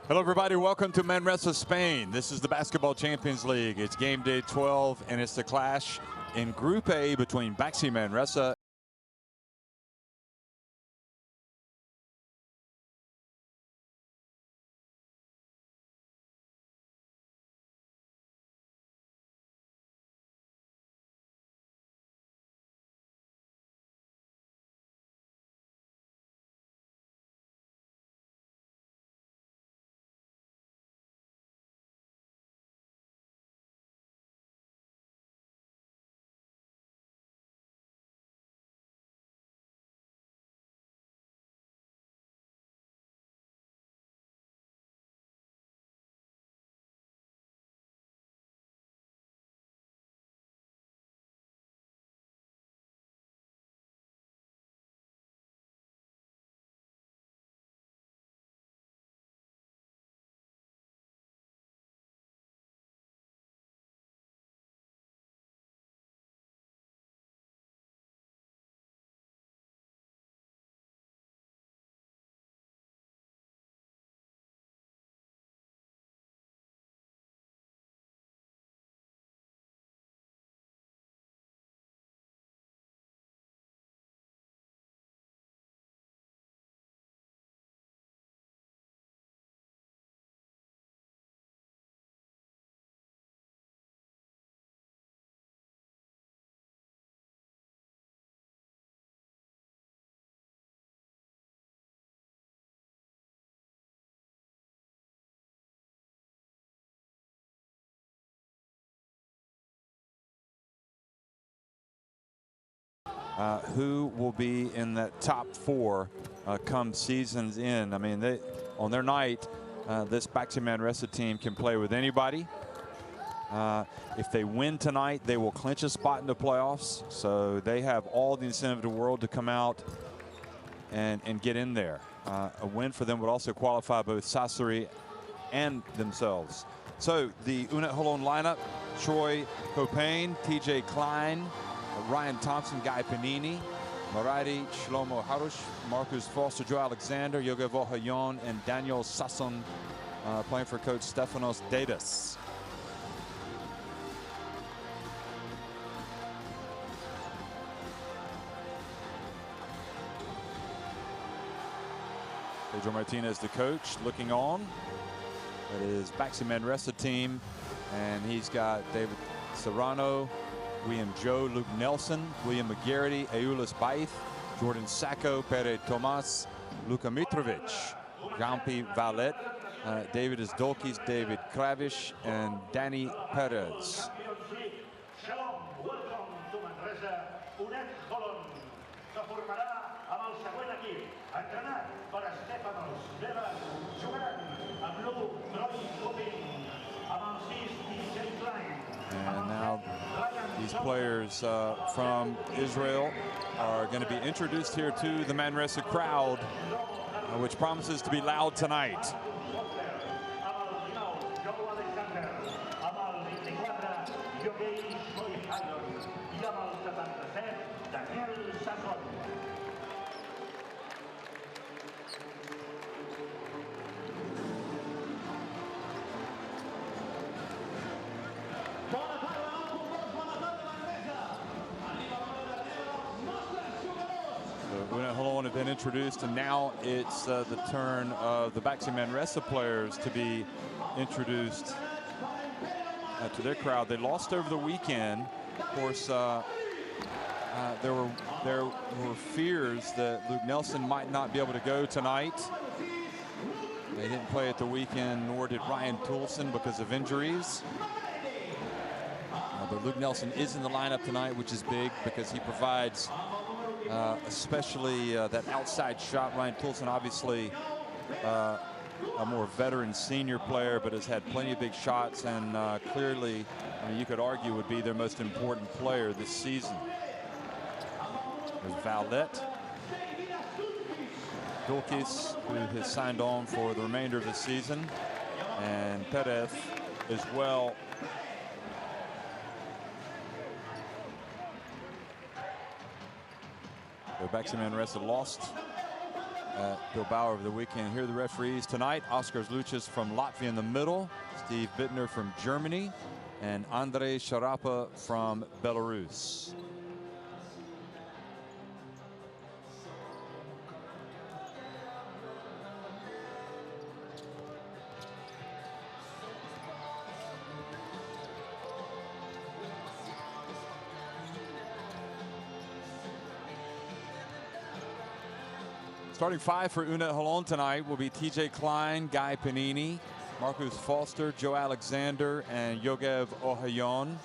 Hello everybody, welcome to Manresa, Spain. This is the Basketball Champions League. It's game day 12 and it's the clash in Group A between BAXI Manresa who will be in that top four come season's end. I mean, on their night, this BAXI Manresa team can play with anybody. If they win tonight, they will clinch a spot in the playoffs. So they have all the incentive in the world to come out and get in there. A win for them would also qualify both Sassari and themselves. So the UNET Holon lineup: Troy Copain, TJ Klein, Ryan Thompson, Guy Panini, Maradi, Shlomo Harush, Marcus Foster, Joe Alexander, Yoga Vohayon, and Daniel Sasson playing for coach Stefanos Dadas. Pedro Martinez, the coach, looking on. That is BAXI Manresa team, and he's got David Serrano, William Joe, Luke Nelson, William McGarity, Eulis Baith, Jordan Sacco, Pere Tomas, Luka Mitrovic, Jampi Valet, David Isdolkis, David Kravish, and Danny Perez. Shalom, welcome to Manresa, UNET Holon, que formarà amb el següent equip. Entrenat per Stefanos Dadas, jugant amb l'1 Troy Copain, amb el 6 TJ Klein. And now these players from Israel are going to be introduced here to the Manresa crowd, which promises to be loud tonight. UNET Holon have been introduced, and now it's the turn of the BAXI Manresa players to be introduced to their crowd. They lost over the weekend. Of course, there were fears that Luke Nelson might not be able to go tonight. They didn't play at the weekend, nor did Ryan Toulson because of injuries. But Luke Nelson is in the lineup tonight, which is big because he provides especially that outside shot. Ryan Toulson, obviously a more veteran senior player, but has had plenty of big shots, and clearly, I mean, you could argue would be their most important player this season. There's Valet, Dulkis, who has signed on for the remainder of the season, and Perez as well. So BAXI Manresa lost at Bilbao over the weekend. Here are the referees tonight. Oskars Luchas from Latvia in the middle, Steve Bittner from Germany, and Andrei Sharapa from Belarus. Starting five for UNET Holon tonight will be TJ Klein, Guy Panini, Marcus Foster, Joe Alexander, and Yogev Ohayon.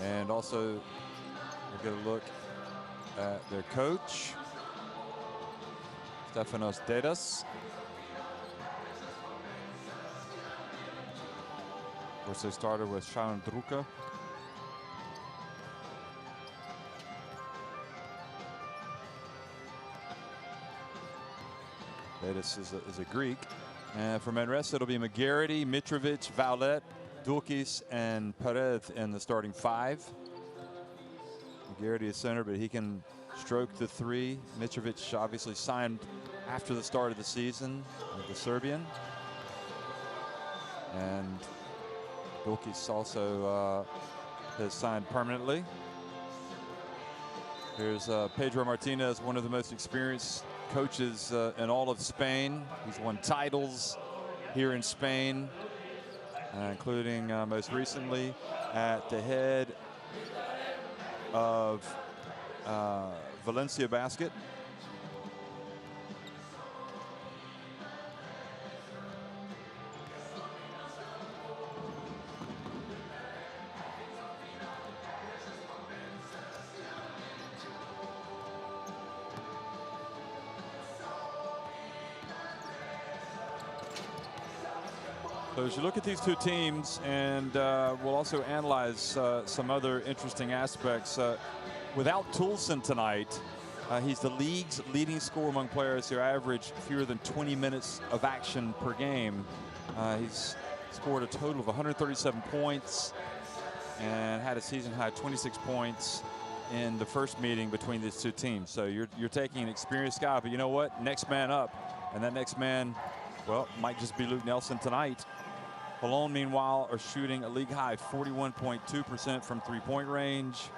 And also we'll get a look at their coach, Stefanos Dedas. Of course, they started with Sharon Drucker. Dedas is a Greek. And for Manresa, it'll be McGarity, Mitrovic, Vaulet, Dulkis, and Perez in the starting five. McGarity is center, but he can stroke the three. Mitrovic obviously signed after the start of the season with the Serbian. And Dulkis also has signed permanently. Here's Pedro Martinez, one of the most experienced coaches in all of Spain. He's won titles here in Spain, including most recently at the head of Valencia Basket. So as you look at these two teams, and we'll also analyze some other interesting aspects. Without Toulson tonight, he's the league's leading scorer among players who average fewer than 20 minutes of action per game. He's scored a total of 137 points and had a season-high 26 points in the first meeting between these two teams. So you're taking an experienced guy, but you know what? Next man up, and that next man, well, might just be Luke Nelson tonight. Holon, meanwhile, are shooting a league-high 41.2% from three-point range,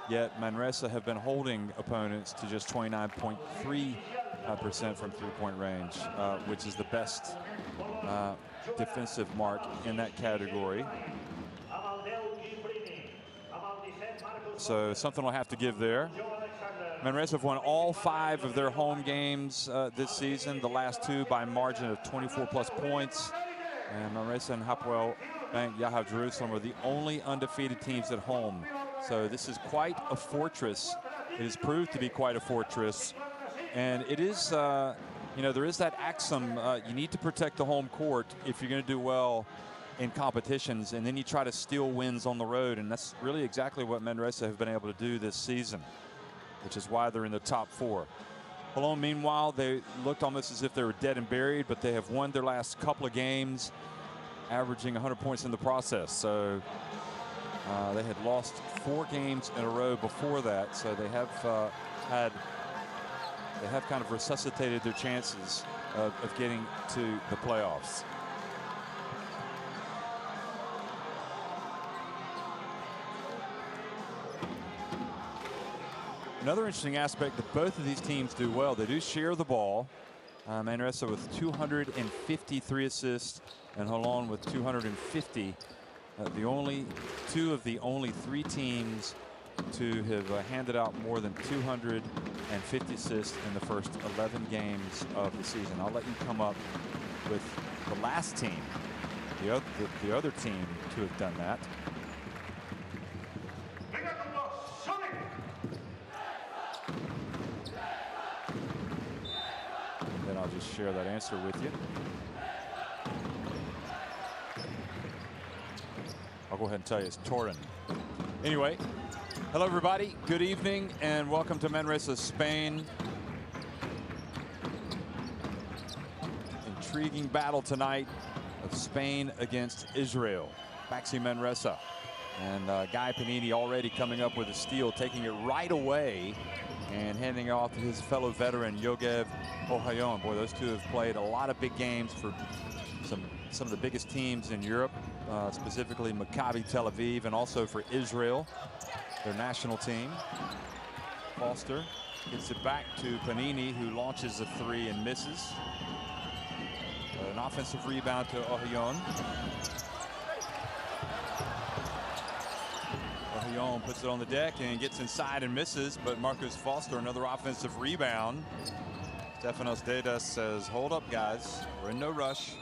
yet Manresa have been holding opponents to just 29.3% from three-point range, which is the best defensive mark in that category. So something will have to give there. Manresa have won all 5 of their home games this season, the last 2 by a margin of 24+ points. And Manresa and Hapoel Bank Yahav Jerusalem are the only undefeated teams at home. So this is quite a fortress. It has proved to be quite a fortress. And it is, you know, there is that axiom, you need to protect the home court if you're going to do well in competitions, and then you try to steal wins on the road. And that's really exactly what Manresa have been able to do this season, which is why they're in the top 4. Holon, meanwhile, they looked almost as if they were dead and buried, but they have won their last couple of games, averaging 100 points in the process. So they had lost 4 games in a row before that, so they have kind of resuscitated their chances of getting to the playoffs. Another interesting aspect that both of these teams do well, they do share the ball. Manresa with 253 assists and Holon with 250. Two of the only 3 teams to have handed out more than 250 assists in the first 11 games of the season. I'll let you come up with the last team, the other team to have done that. I'll just share that answer with you. I'll go ahead and tell you it's Torin. Anyway, hello everybody, good evening, and welcome to Manresa, Spain. Intriguing battle tonight of Spain against Israel. BAXI Manresa. And Guy Panini already coming up with a steal, taking it right away and handing it off to his fellow veteran, Yogev Ohayon. Boy, those two have played a lot of big games for some of the biggest teams in Europe, specifically Maccabi Tel Aviv, and also for Israel, their national team. Foster gets it back to Panini, who launches a three and misses. An offensive rebound to Ohayon. Ohayon puts it on the deck and gets inside and misses, but Marcus Foster, another offensive rebound. Stefanos Dedas says, hold up, guys. We're in no rush.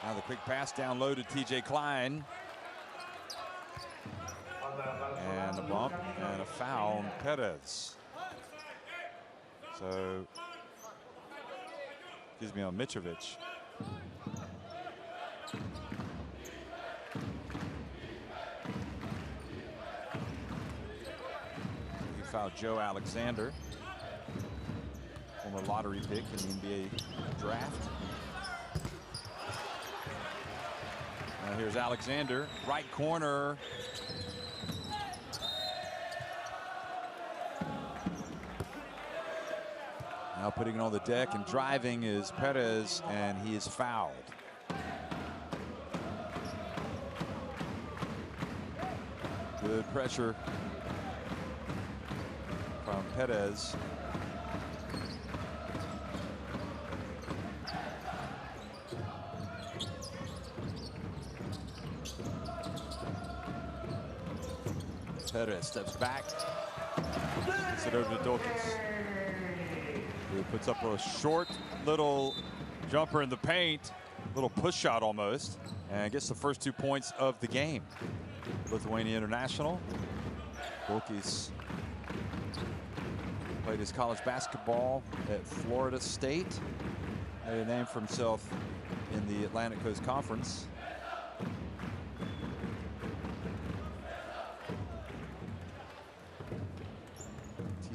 Now the quick pass down low to TJ Klein. And a bump and a foul on Perez. So, excuse me, on Mitrovic. He fouled Joe Alexander, former lottery pick in the NBA draft. Now here's Alexander, right corner. Now putting it on the deck and driving is Perez, and he is fouled. Good pressure from Perez. Perez steps back, gets it over to Dawkins, who puts up a short little jumper in the paint, little push shot almost, and gets the first 2 points of the game. Lithuania international. Dawkins played his college basketball at Florida State. Made a name for himself in the Atlantic Coast Conference.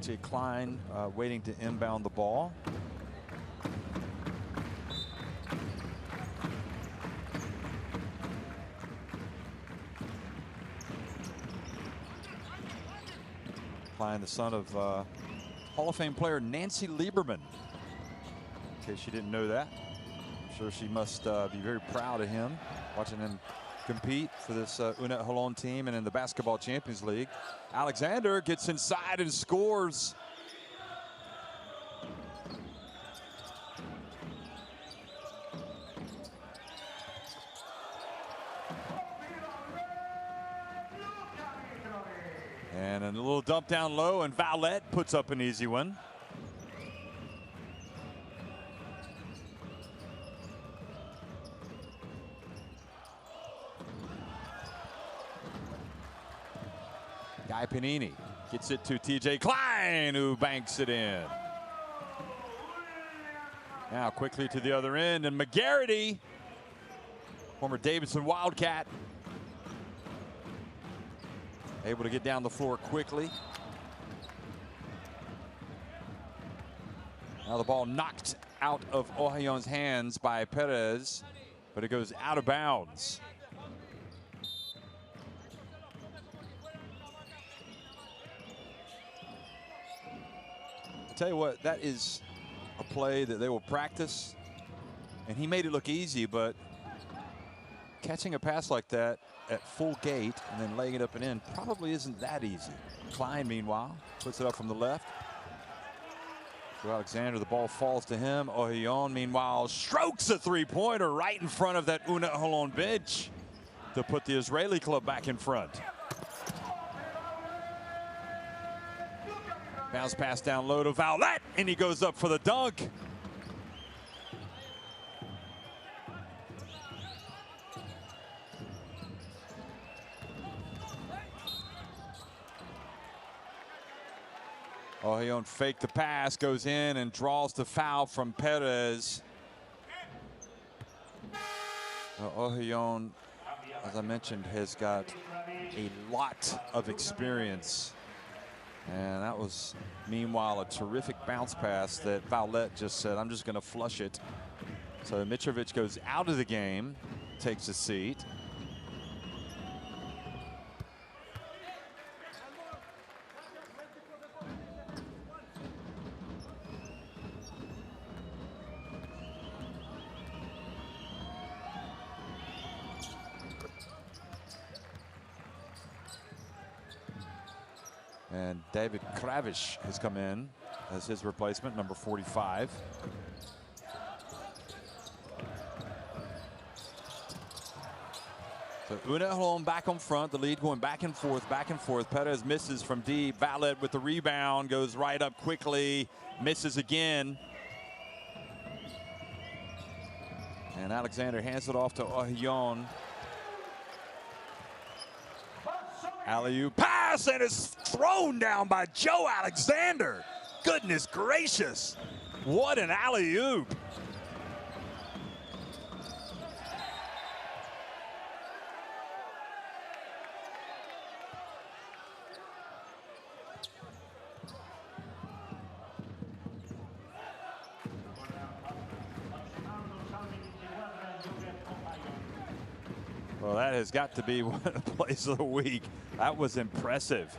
TJ Klein waiting to inbound the ball. Klein, the son of Hall of Fame player Nancy Lieberman. In case you didn't know that. I'm sure she must be very proud of him, watching him compete for this UNET Holon team and in the Basketball Champions League. Alexander gets inside and scores. And a little dump down low, and Valette puts up an easy one. Guy Panini gets it to TJ Klein, who banks it in. Now quickly to the other end, and McGarity, former Davidson Wildcat, able to get down the floor quickly. Now the ball knocked out of Ohayon's hands by Perez, but it goes out of bounds. I'll tell you what, that is a play that they will practice, and he made it look easy, but catching a pass like that at full gait and then laying it up and in probably isn't that easy. Klein, meanwhile, puts it up from the left. So Alexander, the ball falls to him. Ohayon, meanwhile, strokes a three-pointer right in front of that UNET Holon bench to put the Israeli club back in front. Bounce pass down low to Valette, and he goes up for the dunk. Ohayon faked the pass, goes in and draws the foul from Perez. Ohayon, as I mentioned, has got a lot of experience. And that was, meanwhile, a terrific bounce pass that Valette just said, I'm just going to flush it. So Mitrovic goes out of the game, takes a seat. And David Kravish has come in as his replacement, number 45. So UNET Holon back on front, the lead going back and forth, back and forth. Perez misses from deep. Vallet with the rebound, goes right up quickly, misses again. And Alexander hands it off to Holon. Alley-oop pass, and it's thrown down by Joe Alexander. Goodness gracious, what an alley-oop. Well, that has got to be one of the plays of the week. That was impressive.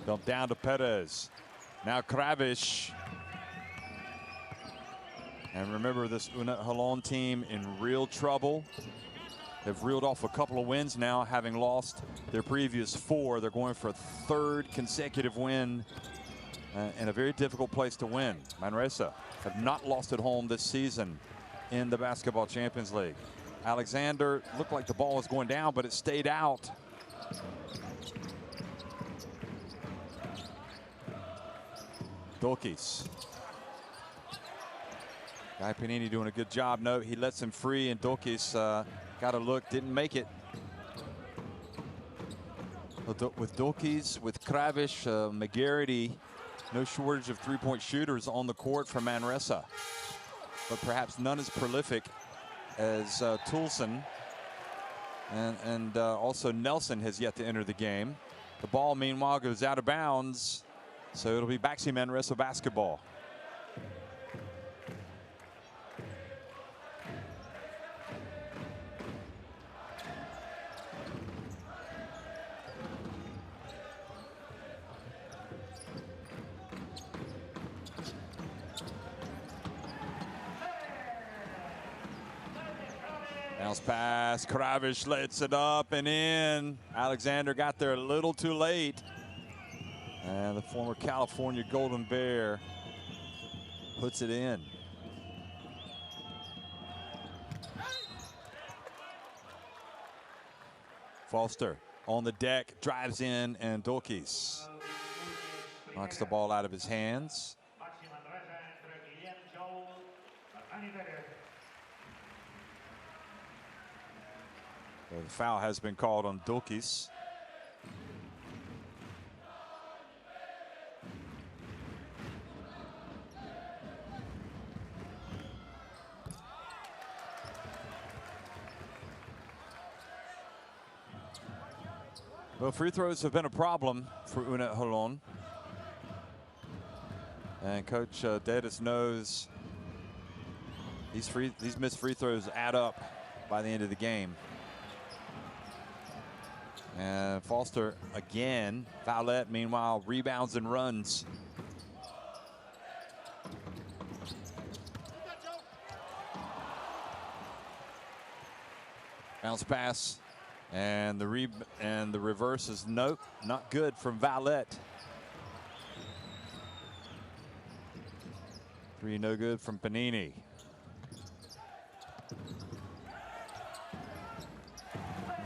Dump down to Perez. Now Kravish. And remember, this UNET Holon team in real trouble. They've reeled off a couple of wins now, having lost their previous 4. They're going for a 3rd consecutive win in a very difficult place to win. Manresa have not lost at home this season in the Basketball Champions League. Alexander looked like the ball was going down, but it stayed out. Dulkis. Guy Panini doing a good job. No, he lets him free, and Dulkis got a look, didn't make it. With Dulkis, with Kravish, McGarity, no shortage of three-point shooters on the court for Manresa. But perhaps none as prolific as Toulson. And also Nelson has yet to enter the game. The ball, meanwhile, goes out of bounds. So it'll be BAXI Manresa basketball. Bounce pass, Kravish lets it up and in. Alexander got there a little too late. And the former California Golden Bear puts it in. Foster on the deck, drives in, and Dulkis knocks the ball out of his hands. The foul has been called on Dulkis. Well, free throws have been a problem for UNET Holon. And Coach Dedes knows these missed free throws add up by the end of the game. And Foster again, Vallet meanwhile rebounds and runs. Bounce pass. And the reverse is nope, not good from Vallet. 3 no good from Panini.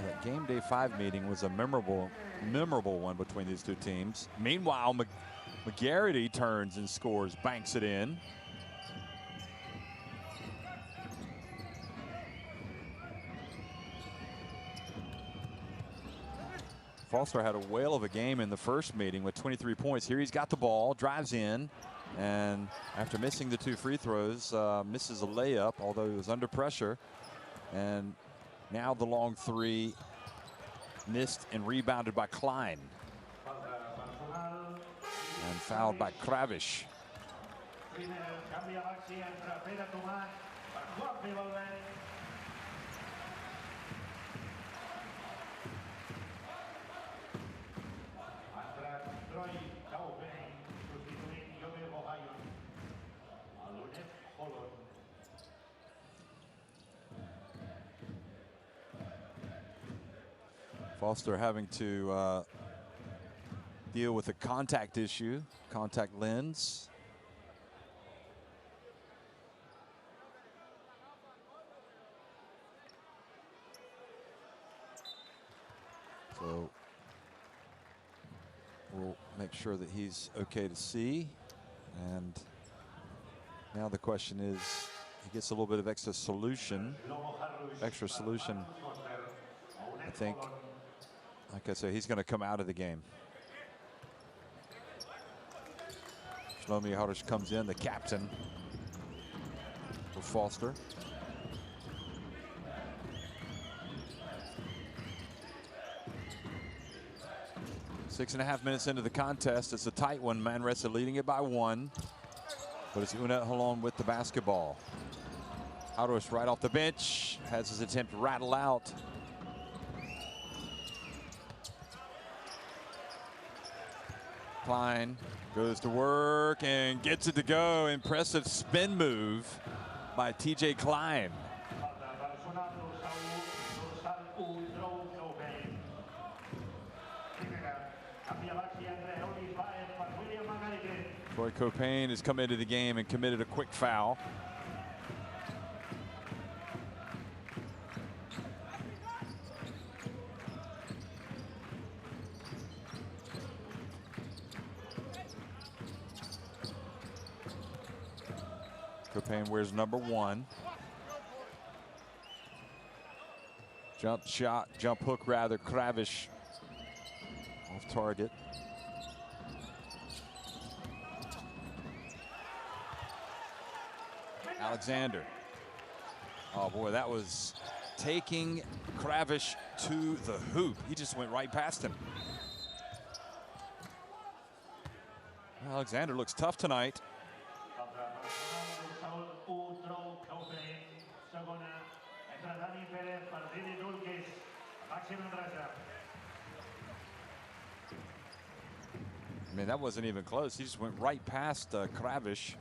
That game day 5 meeting was a memorable one between these two teams. Meanwhile, McGarity turns and scores, banks it in. Foster had a whale of a game in the first meeting with 23 points. Here he's got the ball, drives in, and after missing the 2 free throws, misses a layup, although he was under pressure. And now the long 3 missed and rebounded by Klein. fouled by Kravish. Foster having to deal with a contact issue, contact lens. So we'll make sure that he's okay to see. And now the question is, he gets a little bit of extra solution, I think. Like I said, he's going to come out of the game. Shlomi Harish comes in, the captain for Foster. Six and a half minutes into the contest. It's a tight one. Manresa leading it by 1. But it's UNET Holon with the basketball. Harish right off the bench. Has his attempt rattle out. Klein goes to work and gets it to go. Impressive spin move by TJ Klein. Troy Copain has come into the game and committed a quick foul. Copain wears number 1. Jump shot, jump hook rather, Kravish off target. Alexander. Oh boy, that was taking Kravish to the hoop. He just went right past him. Alexander looks tough tonight. I mean, that wasn't even close. He just went right past Kravish.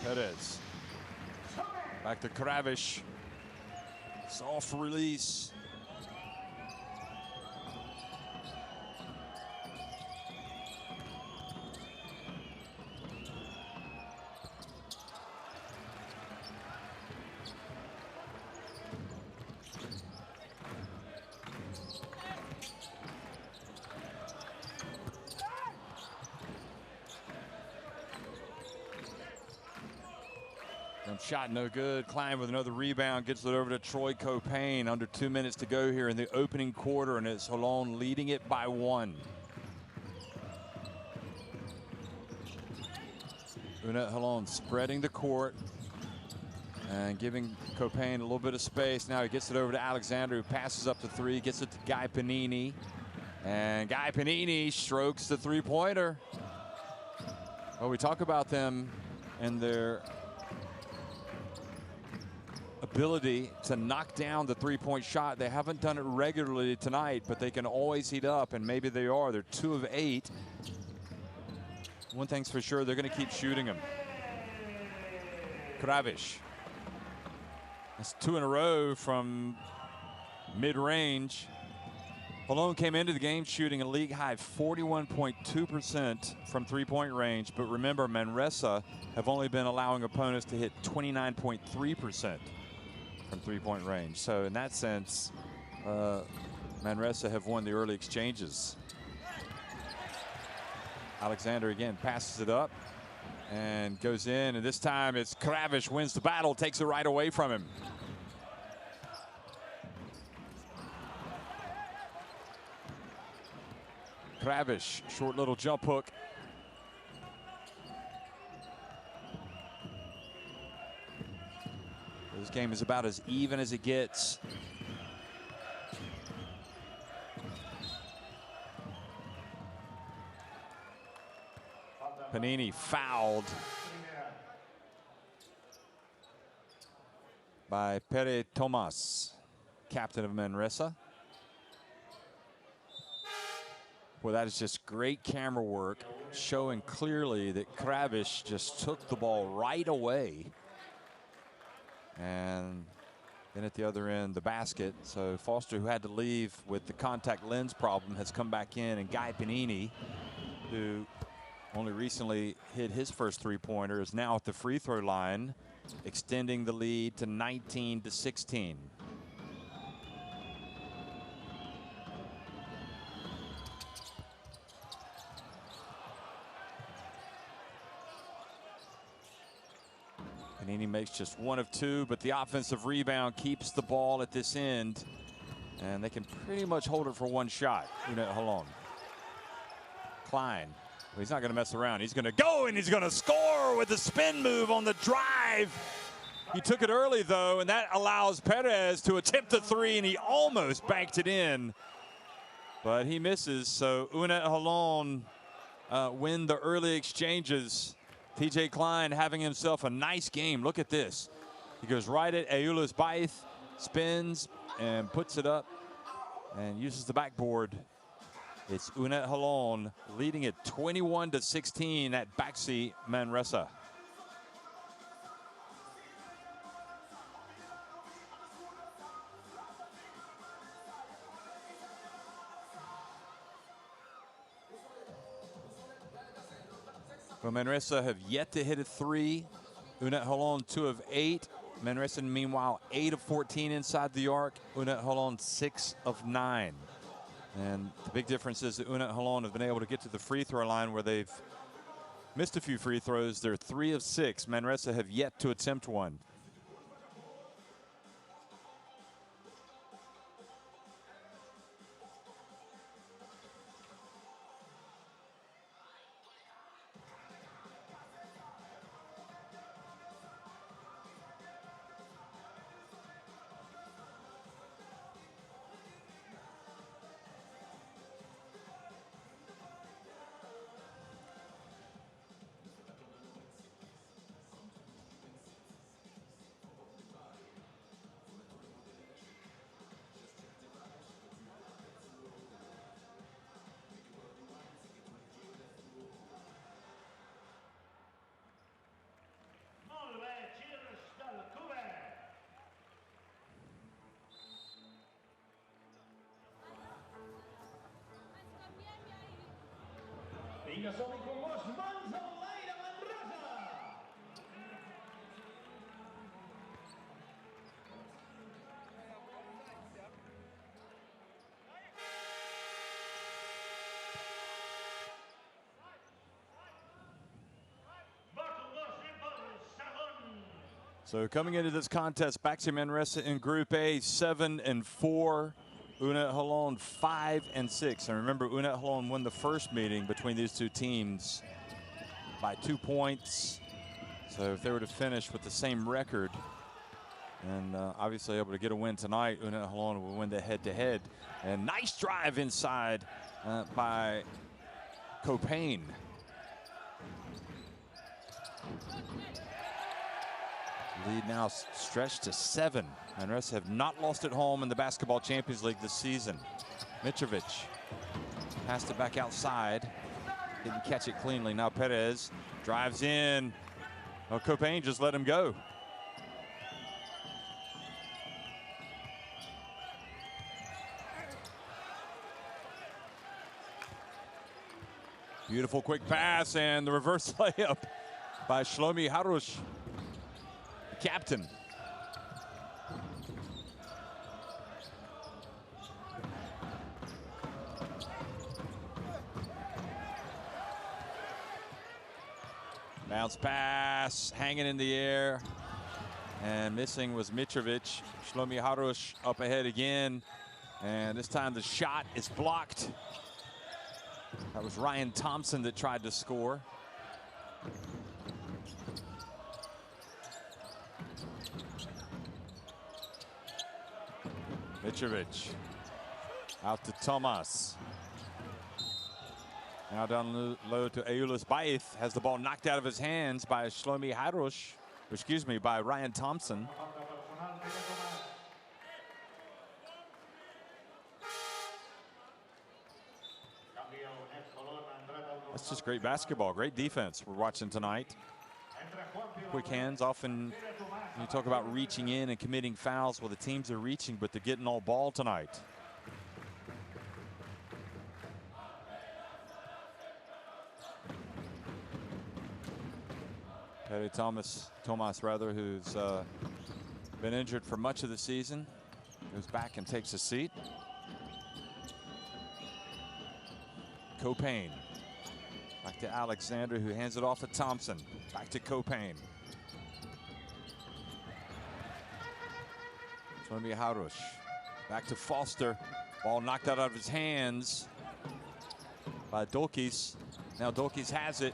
Perez. Back to Kravish. Soft release. Shot no good. Klein with another rebound, gets it over to Troy Copain. Under 2 minutes to go here in the opening quarter, and it's Holon leading it by 1. UNET Holon spreading the court and giving Copain a little bit of space. Now he gets it over to Alexander, who passes up to 3, gets it to Guy Panini. And Guy Panini strokes the three-pointer. Well, we talk about them and their ability to knock down the three-point shot. They haven't done it regularly tonight, but they can always heat up, and maybe they are. They're 2 of 8. One thing's for sure, they're going to keep shooting them. Kravish. That's 2 in a row from mid-range. Holon came into the game shooting a league-high 41.2% from three-point range, but remember, Manresa have only been allowing opponents to hit 29.3% from three-point range. So in that sense, Manresa have won the early exchanges. Alexander again passes it up and goes in, and this time it's Kravish wins the battle, takes it right away from him. Kravish, short little jump hook. This game is about as even as it gets. Panini fouled by Pere Tomas, captain of Manresa. Well, that is just great camera work, showing clearly that Kravish just took the ball right away. And then at the other end, the basket. So Foster, who had to leave with the contact lens problem, has come back in. And Guy Panini, who only recently hit his first three-pointer, is now at the free throw line, extending the lead to 19-16. Panini makes just one of two, but the offensive rebound keeps the ball at this end, and they can pretty much hold it for one shot. UNET Holon. Klein. Well, he's not going to mess around. He's going to go, and he's going to score with the spin move on the drive. He took it early, though, and that allows Perez to attempt the three, and he almost banked it in. But he misses, so UNET Holon win the early exchanges. TJ Klein having himself a nice game. Look at this. He goes right at Ayula's Baith, spins, and puts it up, and uses the backboard. It's UNET Holon leading it 21-16 at BAXI Manresa. Well, Manresa have yet to hit a three. UNET Holon 2 of 8. Manresa, meanwhile, 8 of 14 inside the arc. UNET Holon 6 of 9. And the big difference is that UNET Holon have been able to get to the free throw line where they've missed a few free throws. They're 3 of 6. Manresa have yet to attempt one. Vinga, som-hi com les mans a l'aire, Manresa! So coming into this contest, BAXI Manresa in Group A, 7-4. UNET Holon 5-6. And remember, UNET Holon won the first meeting between these two teams by 2 points. So if they were to finish with the same record and obviously able to get a win tonight, UNET Holon will win the head-to-head. And nice drive inside by Copain. Lead now stretched to 7. Manresa have not lost at home in the Basketball Champions League this season. Mitrovic passed it back outside. Didn't catch it cleanly. Now Perez drives in. Well, Copain just let him go. Beautiful quick pass and the reverse layup by Shlomi Harush, the captain. Bounce pass, hanging in the air, and missing was Mitrovic. Shlomi Harush up ahead again, and this time the shot is blocked. That was Ryan Thompson that tried to score. Mitrovic out to Tomas. Now down low to Eulis Baith. Has the ball knocked out of his hands by Shlomi Harush. Excuse me, by Ryan Thompson. That's just great basketball, great defense we're watching tonight. Quick hands. Often you talk about reaching in and committing fouls. Well, the teams are reaching, but they're getting all ball tonight. Petty Tomas, who's been injured for much of the season, goes back and takes a seat. Copain. Back to Alexander, who hands it off to Thompson. Back to Copain. It's going to be Harush. Back to Foster. Ball knocked out of his hands by Dolkis. Now Dolkis has it.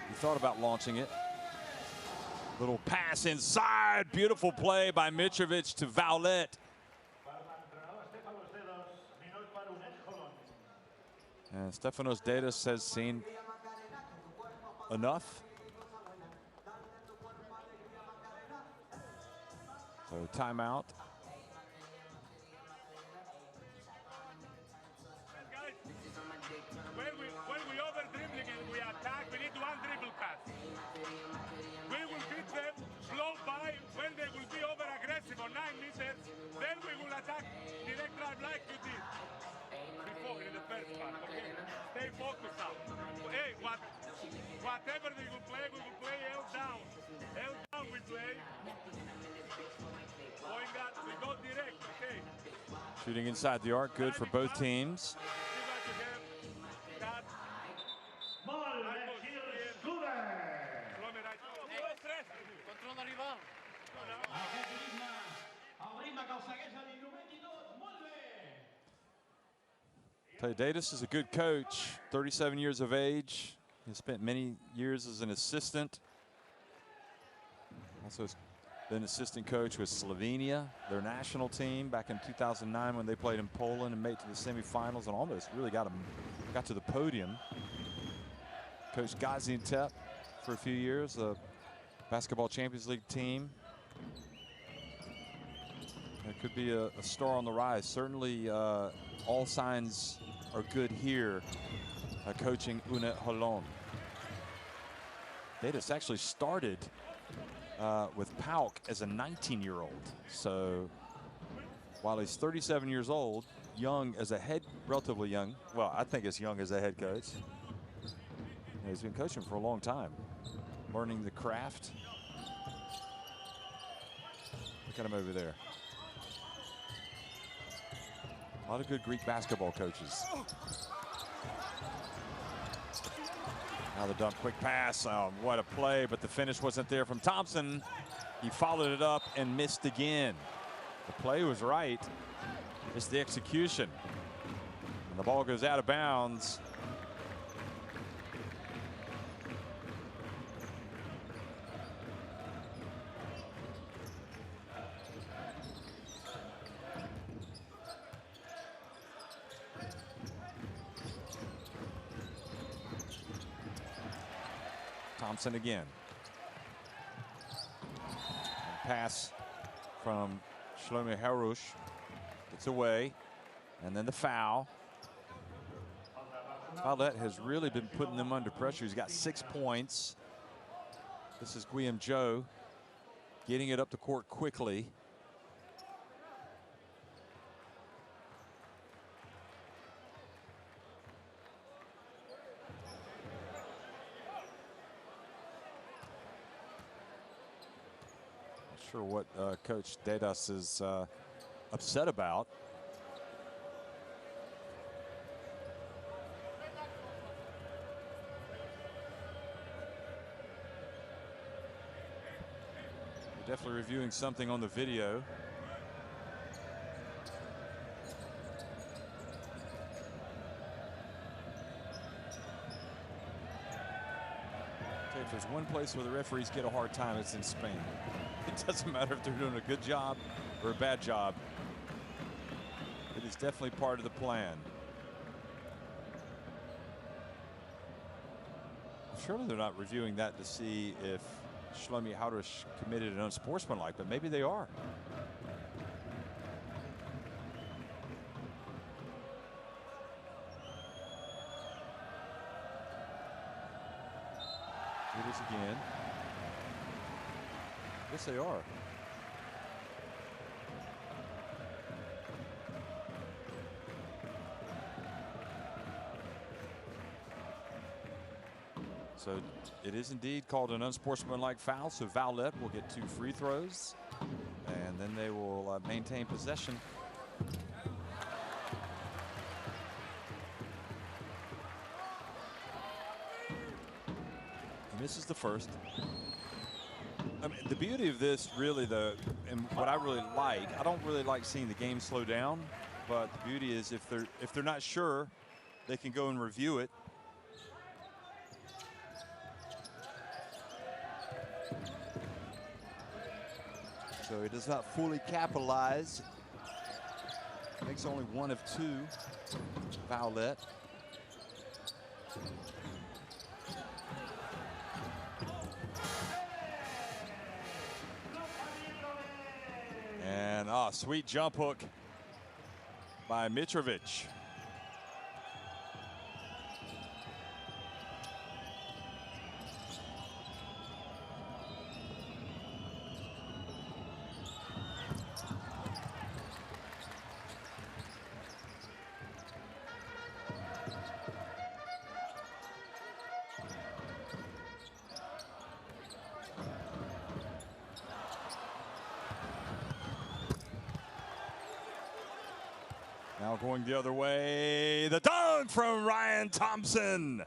He thought about launching it. Little pass inside. Beautiful play by Mitrovic to Vowlet. And Stefanos Dedas has seen enough. So timeout. Guys, when we over dribbling and we attack, we need one dribble pass. We will beat them, slow by. When they will be over aggressive on 9 meters, then we will attack direct drive like you did before in the first part. Okay? Stay focused now. Hey, whatever we will play L down. L down we play. Going up, we go direct, okay? Shooting inside the arc, good for both teams. Davis is a good coach, 37 years of age. He spent many years as an assistant. Also been assistant coach with Slovenia, their national team, back in 2009 when they played in Poland and made it to the semifinals and almost really got to the podium. Coached Gaziantep for a few years, a basketball Champions League team. It could be a star on the rise. Certainly all signs are good here coaching UNET Holon. Davis actually started with PAOK as a 19-year-old. So while he's 37 years old, young as a relatively young, well, I think as young as a head coach. He's been coaching for a long time, learning the craft. Look at him over there. A lot of good Greek basketball coaches. Now the dunk, quick pass. Oh, what a play, but the finish wasn't there from Thompson. He followed it up and missed again. The play was right. It's the execution. And the ball goes out of bounds. Thompson again. Pass from Shlomi Harush. It's away. And then the foul. Vowlet has really been putting them under pressure. He's got 6 points. This is Guillaume Joe getting it up the court quickly. Sure what Coach Dedas is upset about. We're definitely reviewing something on the video. if there's one place where the referees get a hard time, it's in Spain. It doesn't matter if they're doing a good job or a bad job. It is definitely part of the plan. Surely they're not reviewing that to see if Shlomi Haudrish committed an unsportsmanlike, but maybe they are. It is again. Yes, they are. So it is indeed called an unsportsmanlike foul. So Vowlet will get 2 free throws, and then they will maintain possession. And this is the first. I mean, the beauty of this, really, and what I really like, I don't really like seeing the game slow down, but the beauty is if they're not sure, they can go and review it. So he does not fully capitalize. Makes only 1 of 2. Vowlet. And sweet jump hook by Mitrovic. Now going the other way, the dunk from Ryan Thompson.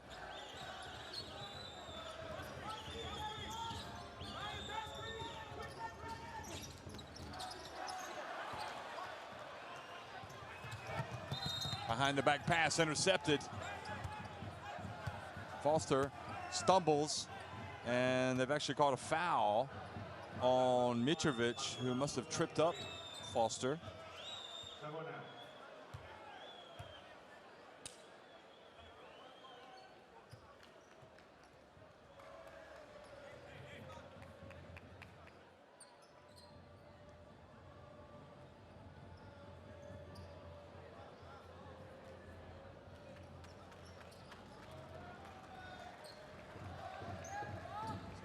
Behind the back pass intercepted. Foster stumbles, and they've actually called a foul on Mitrovic, who must have tripped up Foster.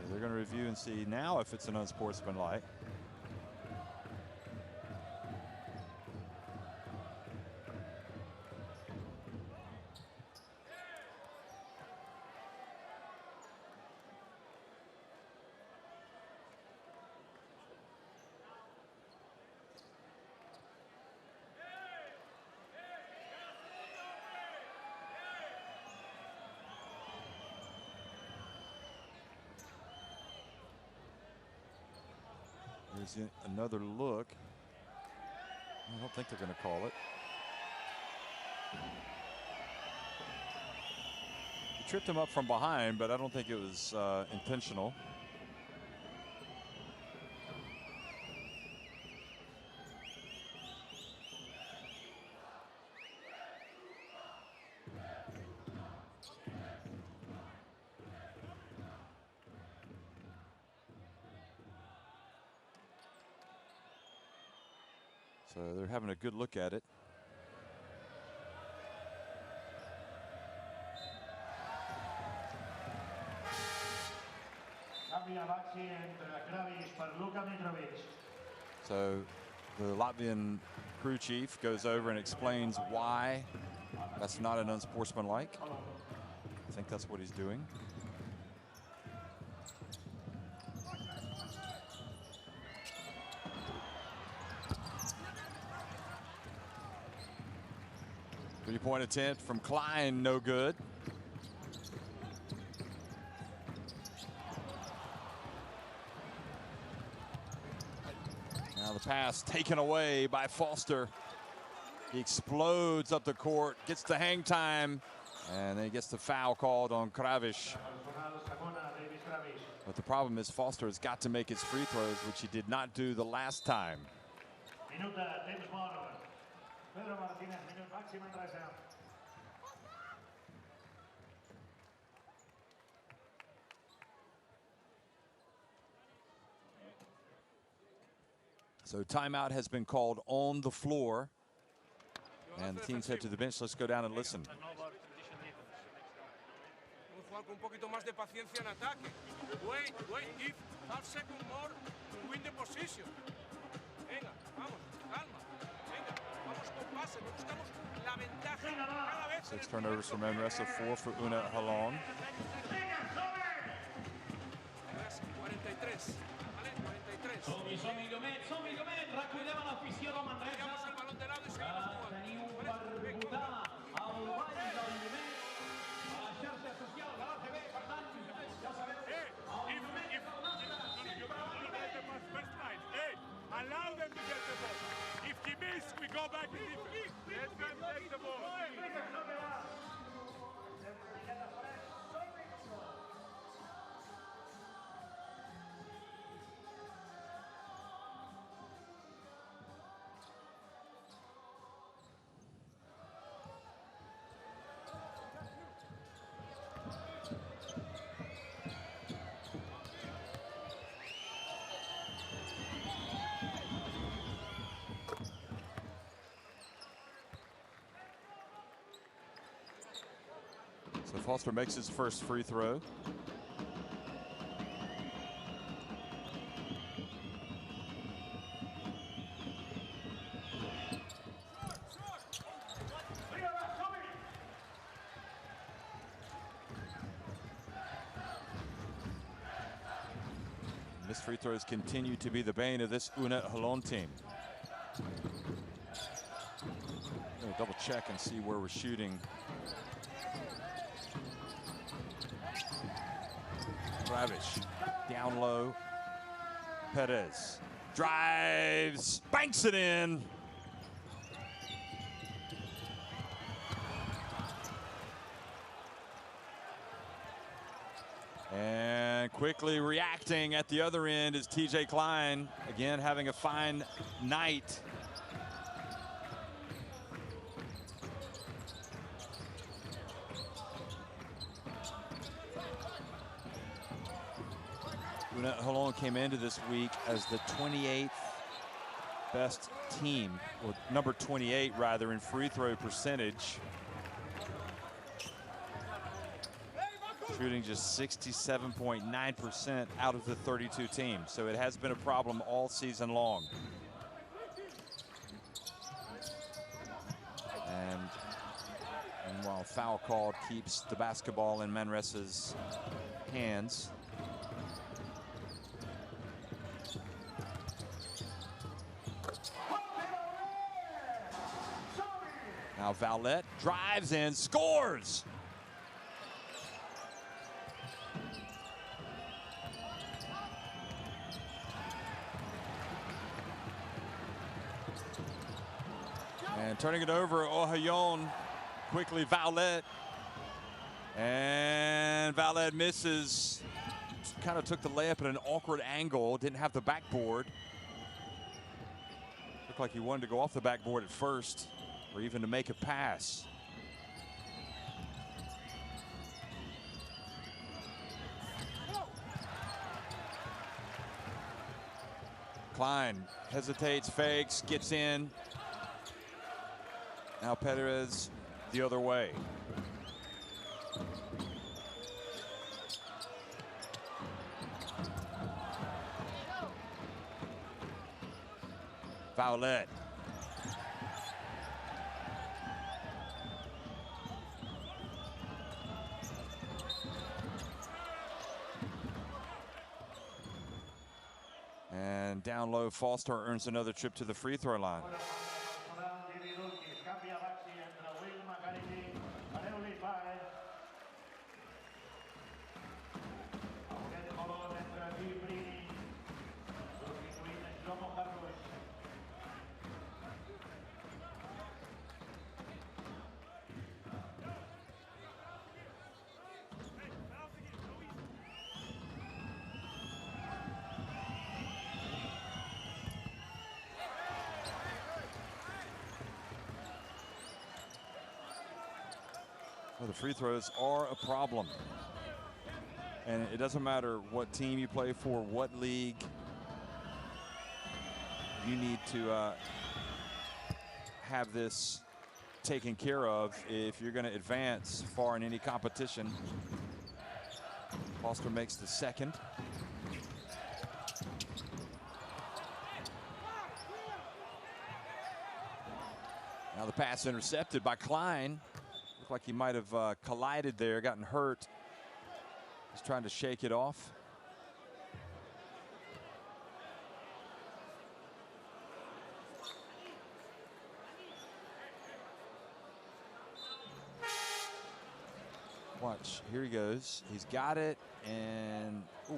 They're going to review and see now if it's an unsportsmanlike. Here's another look. I don't think they're going to call it. He tripped him up from behind, but I don't think it was intentional. So they're having a good look at it. So the Latvian crew chief goes over and explains why that's not an unsportsmanlike. I think that's what he's doing. Three-point attempt from Klein, no good. Now the pass taken away by Foster. He explodes up the court, gets the hang time, and then he gets the foul called on Kravish. But the problem is Foster has got to make his free throws, which he did not do the last time. Minuta, temps mort. Pedro Martínez, minut BAXI Manresa. So timeout has been called on the floor. And the teams head to the bench. Let's go down and listen. Jugar con un poquito más de paciencia en ataque. Wait, give half second more to win the position. Venga, vamos, calma. Venga, vamos con pase, buscamos la ventaja cada vez. 6 turnovers for Manresa, 4 for UNET Holon. 43, ¿vale? 43. Som-hi, Gomet, recordem a l'afició del Manresa. Pegamos el balón de lado y seguimos jugando. Teniu per votar el ball del Gomet a la xarxa social de l'ACB, per tant, ja sabeu, el Gomet és el nostre, sempre a l'ACB. First line. Hey, allow them to get the ball. If he miss, we go back to defense. Let them take the ball. So Foster makes his first free throw. Missed free throws continue to be the bane of this UNET Holon team. We'll double check and see where we're shooting. Ravish down low. Perez drives, banks it in. And quickly reacting at the other end is TJ Klein, again having a fine night. UNET Holon came into this week as the 28th best team, or number 28 rather, in free throw percentage. Shooting just 67.9% out of the 32 teams. So it has been a problem all season long. And meanwhile, foul call keeps the basketball in Manresa's hands. Now Valette drives in, scores! And turning it over, Ohayon, quickly Valette. And Valette misses. Kind of took the layup at an awkward angle, didn't have the backboard. Looked like he wanted to go off the backboard at first, or even to make a pass. Klein hesitates, fakes, gets in. Now Perez the other way. Valette. And down low, Foster earns another trip to the free throw line. Well, the free throws are a problem. And it doesn't matter what team you play for, what league. You need to have this taken care of if you're going to advance far in any competition. Foster makes the second. Now the pass intercepted by Klein. Looked like he might have collided there, gotten hurt. He's trying to shake it off. Watch, here he goes. He's got it, and ooh,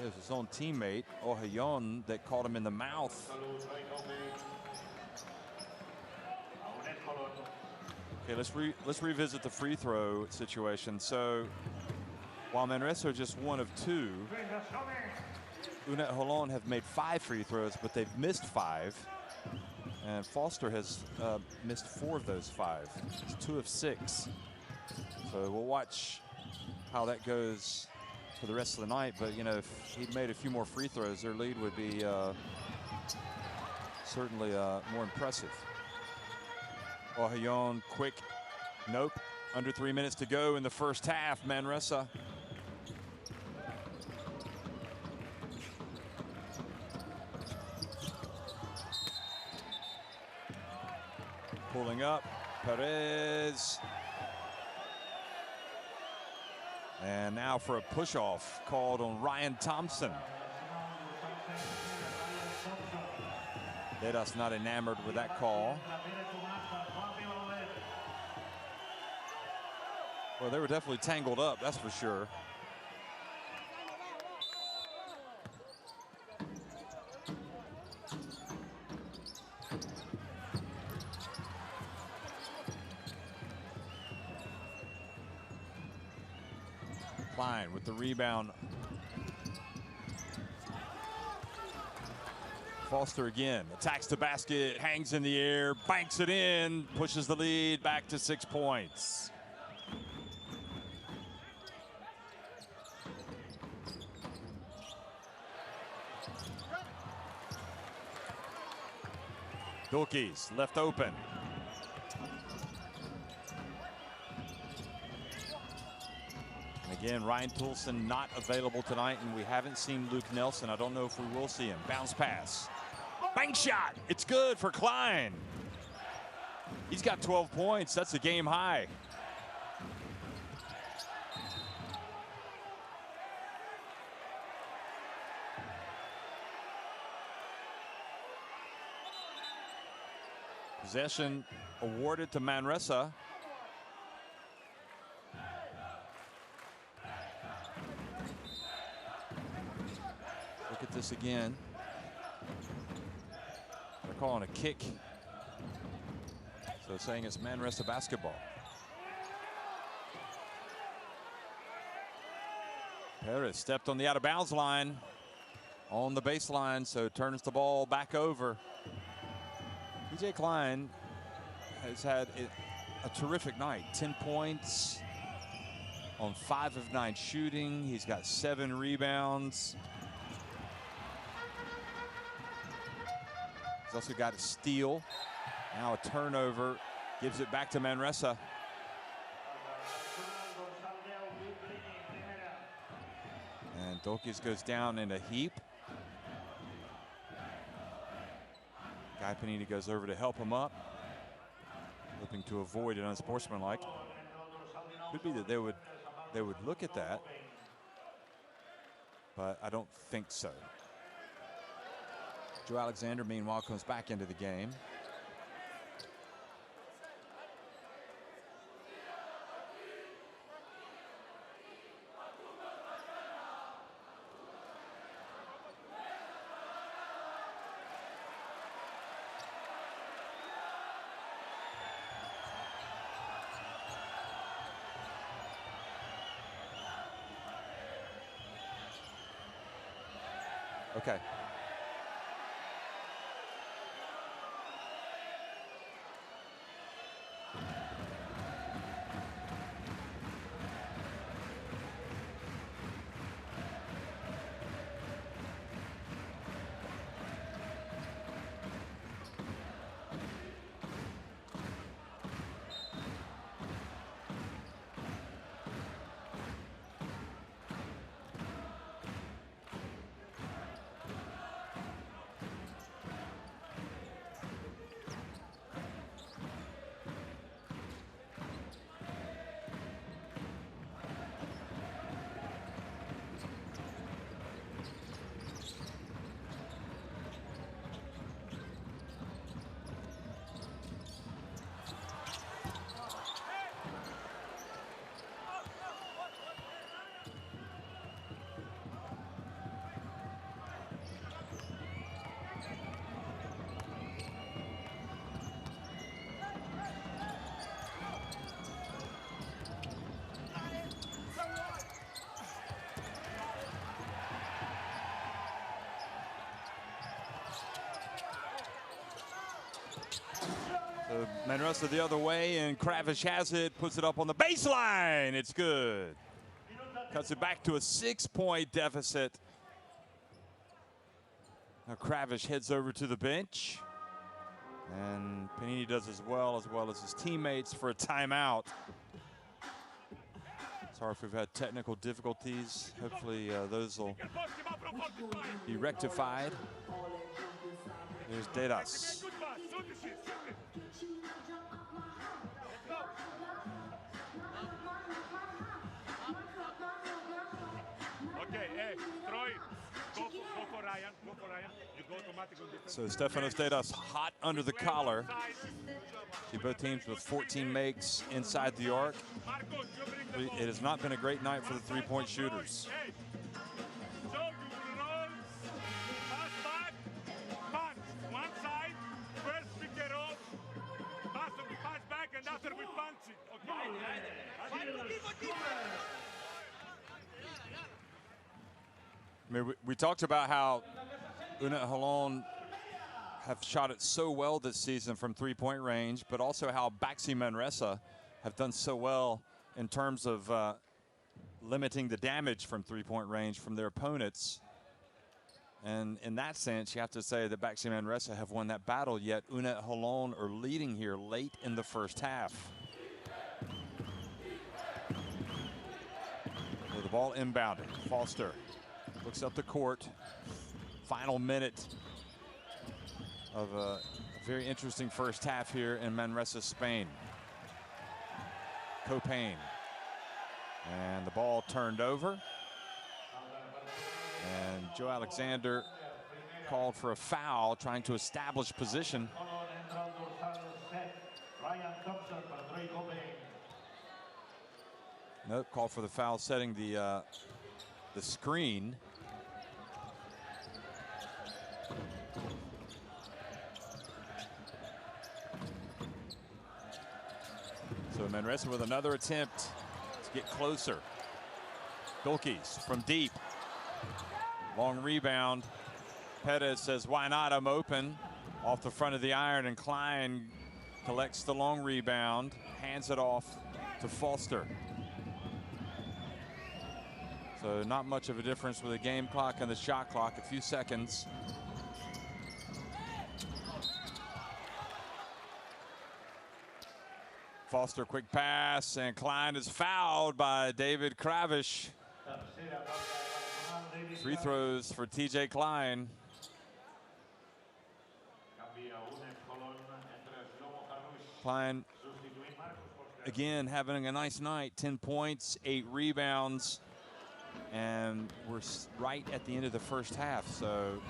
it was his own teammate, Holon, that caught him in the mouth. Okay, let's revisit the free throw situation. So while Manresa are just one of two, UNET Holon have made 5 free throws, but they've missed 5. And Foster has missed 4 of those 5. It's 2 of 6. So we'll watch how that goes for the rest of the night. But, you know, if he'd made a few more free throws, their lead would be certainly more impressive. Holon, quick, nope. Under 3 minutes to go in the first half, Manresa. Pulling up, Perez. And now for a push-off called on Ryan Thompson. Leda's not enamored with that call. Well, they were definitely tangled up, that's for sure. Klein with the rebound. Foster again, attacks the basket, hangs in the air, banks it in, pushes the lead back to 6 points. Dulkis left open. Again, Ryan Toulson not available tonight, and we haven't seen Luke Nelson. I don't know if we will see him. Bounce pass. Bank shot. It's good for Klein. He's got 12 points. That's a game high. Possession awarded to Manresa. Look at this again. They're calling a kick. So saying it's Manresa basketball. Perez stepped on the out of bounds line on the baseline, so turns the ball back over. PJ Klein has had a terrific night. 10 points on 5 of 9 shooting. He's got 7 rebounds. He's also got a steal. Now a turnover. Gives it back to Manresa. And Dulkis goes down in a heap. Guy Panini goes over to help him up, hoping to avoid an unsportsmanlike. Could be that they would look at that, but I don't think so. Joe Alexander, meanwhile, comes back into the game. Okay. So Manresa the other way, and Kravish has it, puts it up on the baseline. It's good. Cuts it back to a 6-point deficit. Now Kravish heads over to the bench. And Panini does as well as his teammates for a timeout. Sorry if we've had technical difficulties. Hopefully those will be rectified. Here's Dedas. Okay, hey, Troy, go for Ryan, You go automatic on this. So Stefanos Dedas hot under the collar. See both teams with 14 makes inside the arc. It has not been a great night for the three-point shooters. Hey, so you will roll, pass back, punch. One side, first pick it up, pass back, and after we punch it. Okay? I mean, we talked about how UNET Holon have shot it so well this season from three-point range, but also how BAXI Manresa have done so well in terms of limiting the damage from three-point range from their opponents. And in that sense, you have to say that BAXI Manresa have won that battle, yet UNET Holon are leading here late in the first half. So the ball inbounded. Foster looks up the court. Final minute of a very interesting first half here in Manresa, Spain. Copain. And the ball turned over. And Joe Alexander called for a foul, trying to establish position. Nope, called for the foul, setting the screen. So Manresa with another attempt to get closer. Bilkis from deep. Long rebound. Perez says, why not? I'm open. Off the front of the iron, and Klein collects the long rebound, hands it off to Foster. So not much of a difference with the game clock and the shot clock, a few seconds. Foster, quick pass, and Klein is fouled by David Kravish. Free throws for TJ Klein. Klein, again, having a nice night. 10 points, 8 rebounds. And we're right at the end of the first half, so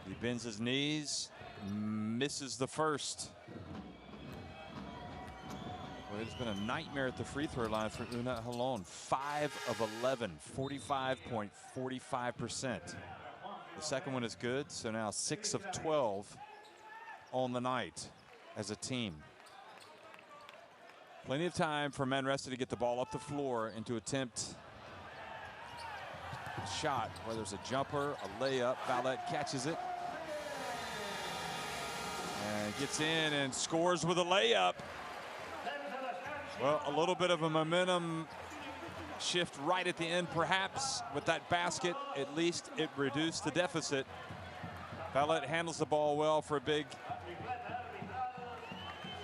he bends his knees, misses the first. Well, it's been a nightmare at the free throw line for UNET Holon. 5 of 11, 45.45%. The second one is good, so now 6 of 12 on the night as a team. Plenty of time for Manresa to get the ball up the floor and to attempt a shot, whether it's a jumper, a layup. Valette catches it and gets in and scores with a layup. Well, a little bit of a momentum shift right at the end, perhaps. With that basket, at least it reduced the deficit. Valette handles the ball well for a big.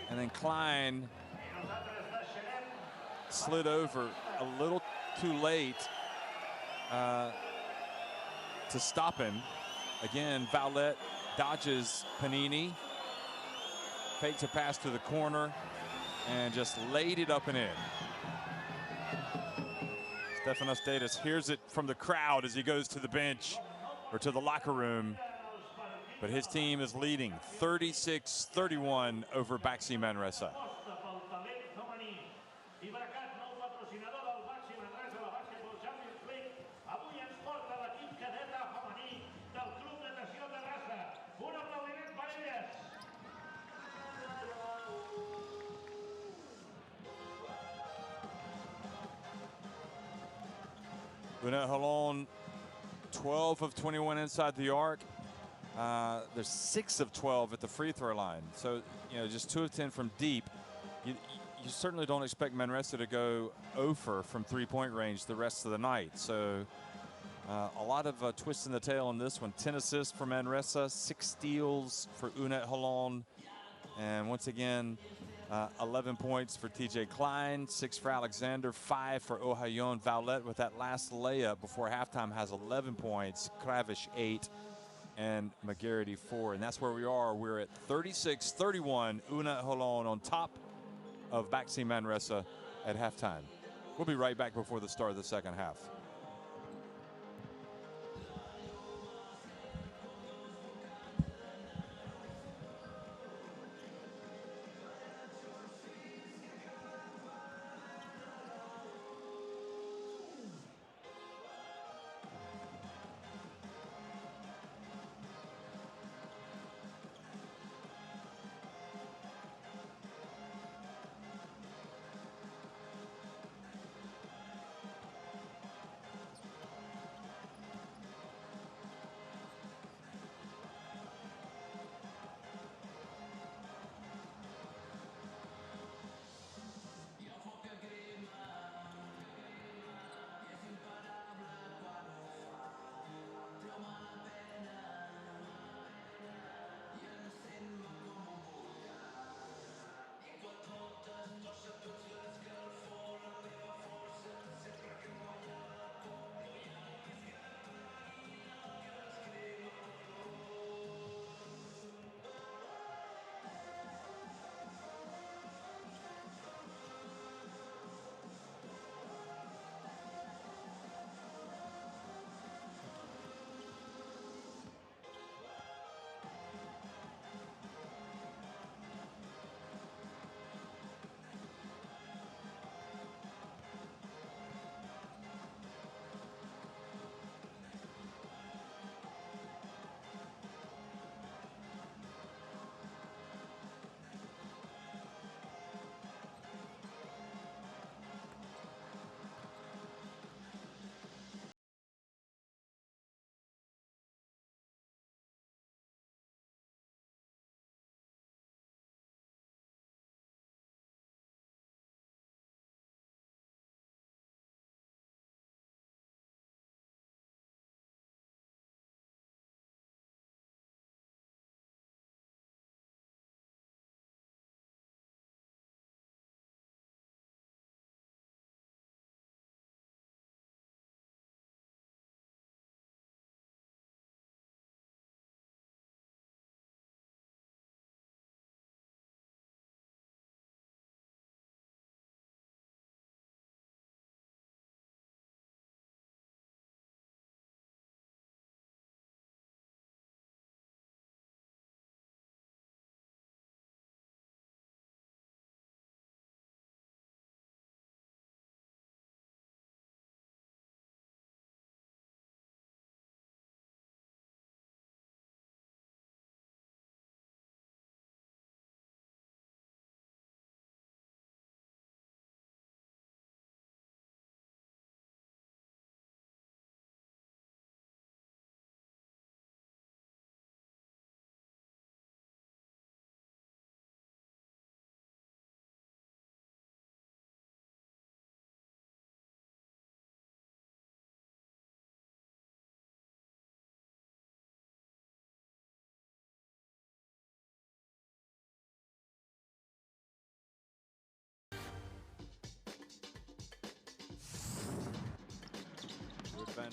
And then Klein slid over a little too late to stop him. Again, Valette dodges Panini, fakes a pass to the corner, and just laid it up and in. Stefanos Dedas hears it from the crowd as he goes to the bench or to the locker room. But his team is leading 36-31 over BAXI Manresa. UNET Holon, 12 of 21 inside the arc. They're 6 of 12 at the free throw line. So, you know, just 2 of 10 from deep. You certainly don't expect Manresa to go 0 from three-point range the rest of the night. So a lot of twists in the tail on this one. 10 assists for Manresa, 6 steals for UNET Holon. And once again, 11 points for TJ Klein, 6 for Alexander, 5 for Ohayon. Vowlet with that last layup before halftime has 11 points, Kravish 8, and McGarity 4. And that's where we are. We're at 36-31, UNET Holon on top of BAXI Manresa at halftime. We'll be right back before the start of the second half.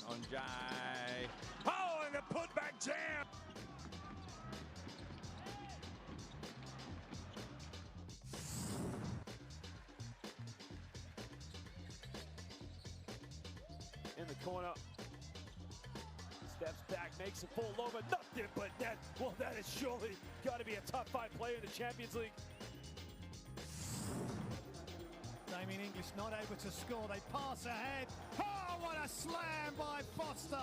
On Jai. Oh, and a putback jam. In the corner. Steps back, makes a full over. Nothing but that. Well, that is surely got to be a top 5 player in the Champions League. Damien English not able to score. They pass ahead. Oh, what a slam by Foster.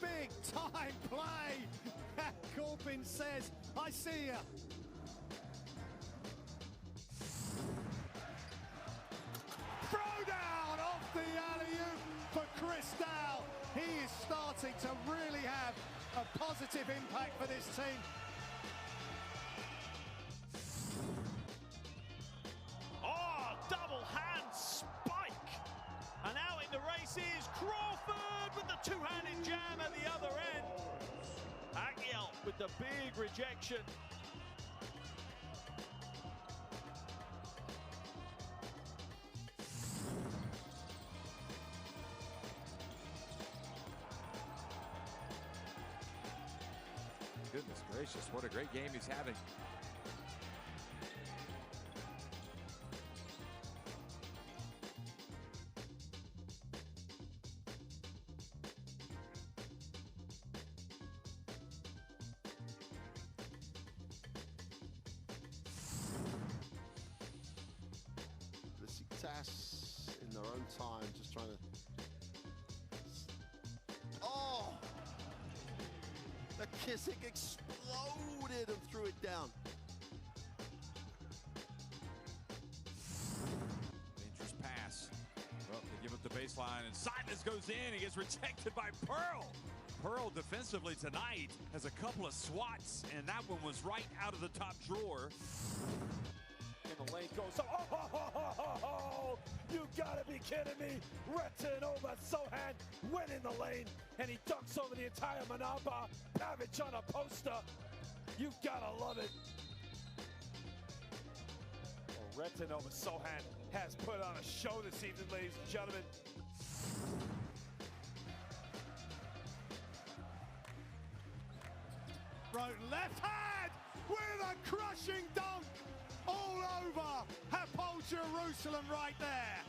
Big time play. Corbin says, I see ya. Throw down off the alley-oop for Chris Dow. He is starting to really have a positive impact for this team. Oh, double hand spike. And out in the race is Crawford with the two-handed jam at the other end. Agiel with the big rejection. Goodness gracious, what a great game he's having. The Tass in their own time, just trying to... Oh! The Kissick exploded and threw it down. Dangerous pass. Well, they give up the baseline, and Silas goes in. He gets rejected by Pearl. Pearl defensively tonight has a couple of swats, and that one was right out of the top drawer. And the lane goes, oh, you gotta be kidding me. Retin over Sohan winning the lane, and he dunks over the entire Manaba. Pavic on a poster. You gotta love it. Well, Retin over Sohan has put on a show this evening, ladies and gentlemen. Roten left hand with a crushing dunk all over Hapoel Jerusalem right there.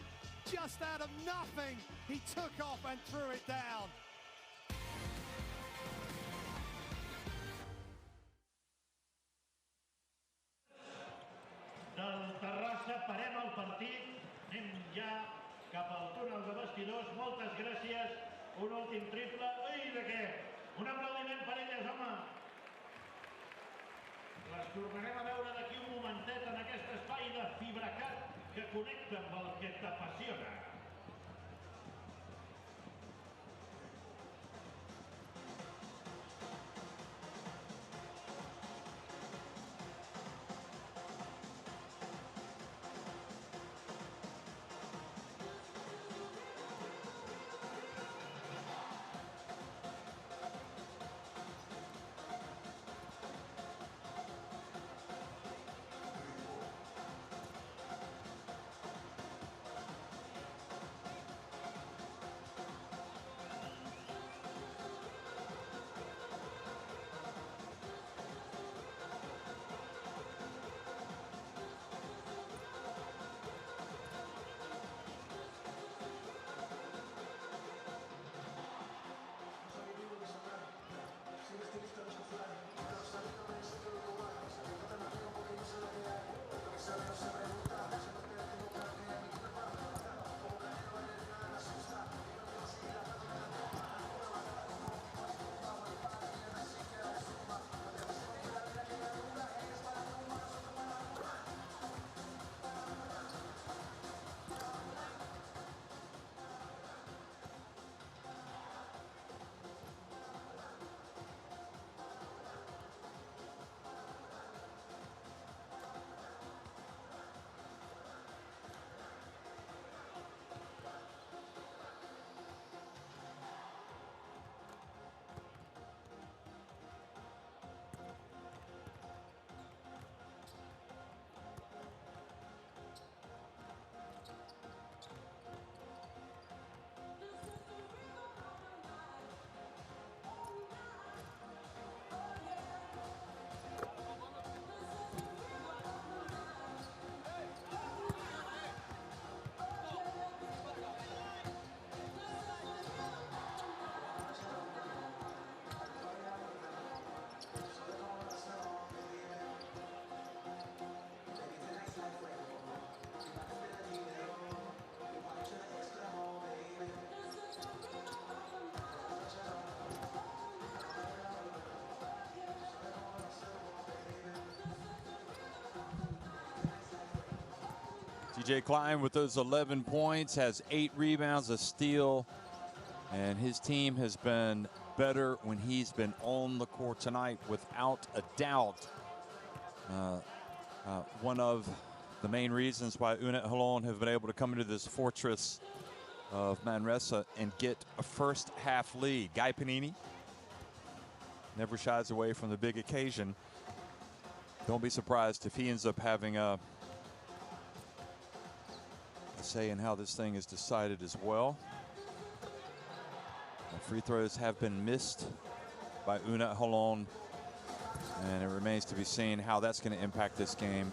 Just out of nothing, he took off and threw it down. Del Terrassa parem el partit, anem ja cap al túnel de vestidors. Moltes gràcies, un últim triple. Ui, de què? Un aplaudiment per elles, home. Les tornarem a veure d'aquí un momentet en aquest espai de fibracat que connecta amb el que t'apassiona. TJ Klein with those 11 points, has 8 rebounds, a steal, and his team has been better when he's been on the court tonight, without a doubt. One of the main reasons why UNET Holon have been able to come into this fortress of Manresa and get a first half lead. Guy Panini never shies away from the big occasion. Don't be surprised if he ends up having a say in how this thing is decided as well. The free throws have been missed by UNET Holon, and it remains to be seen how that's going to impact this game.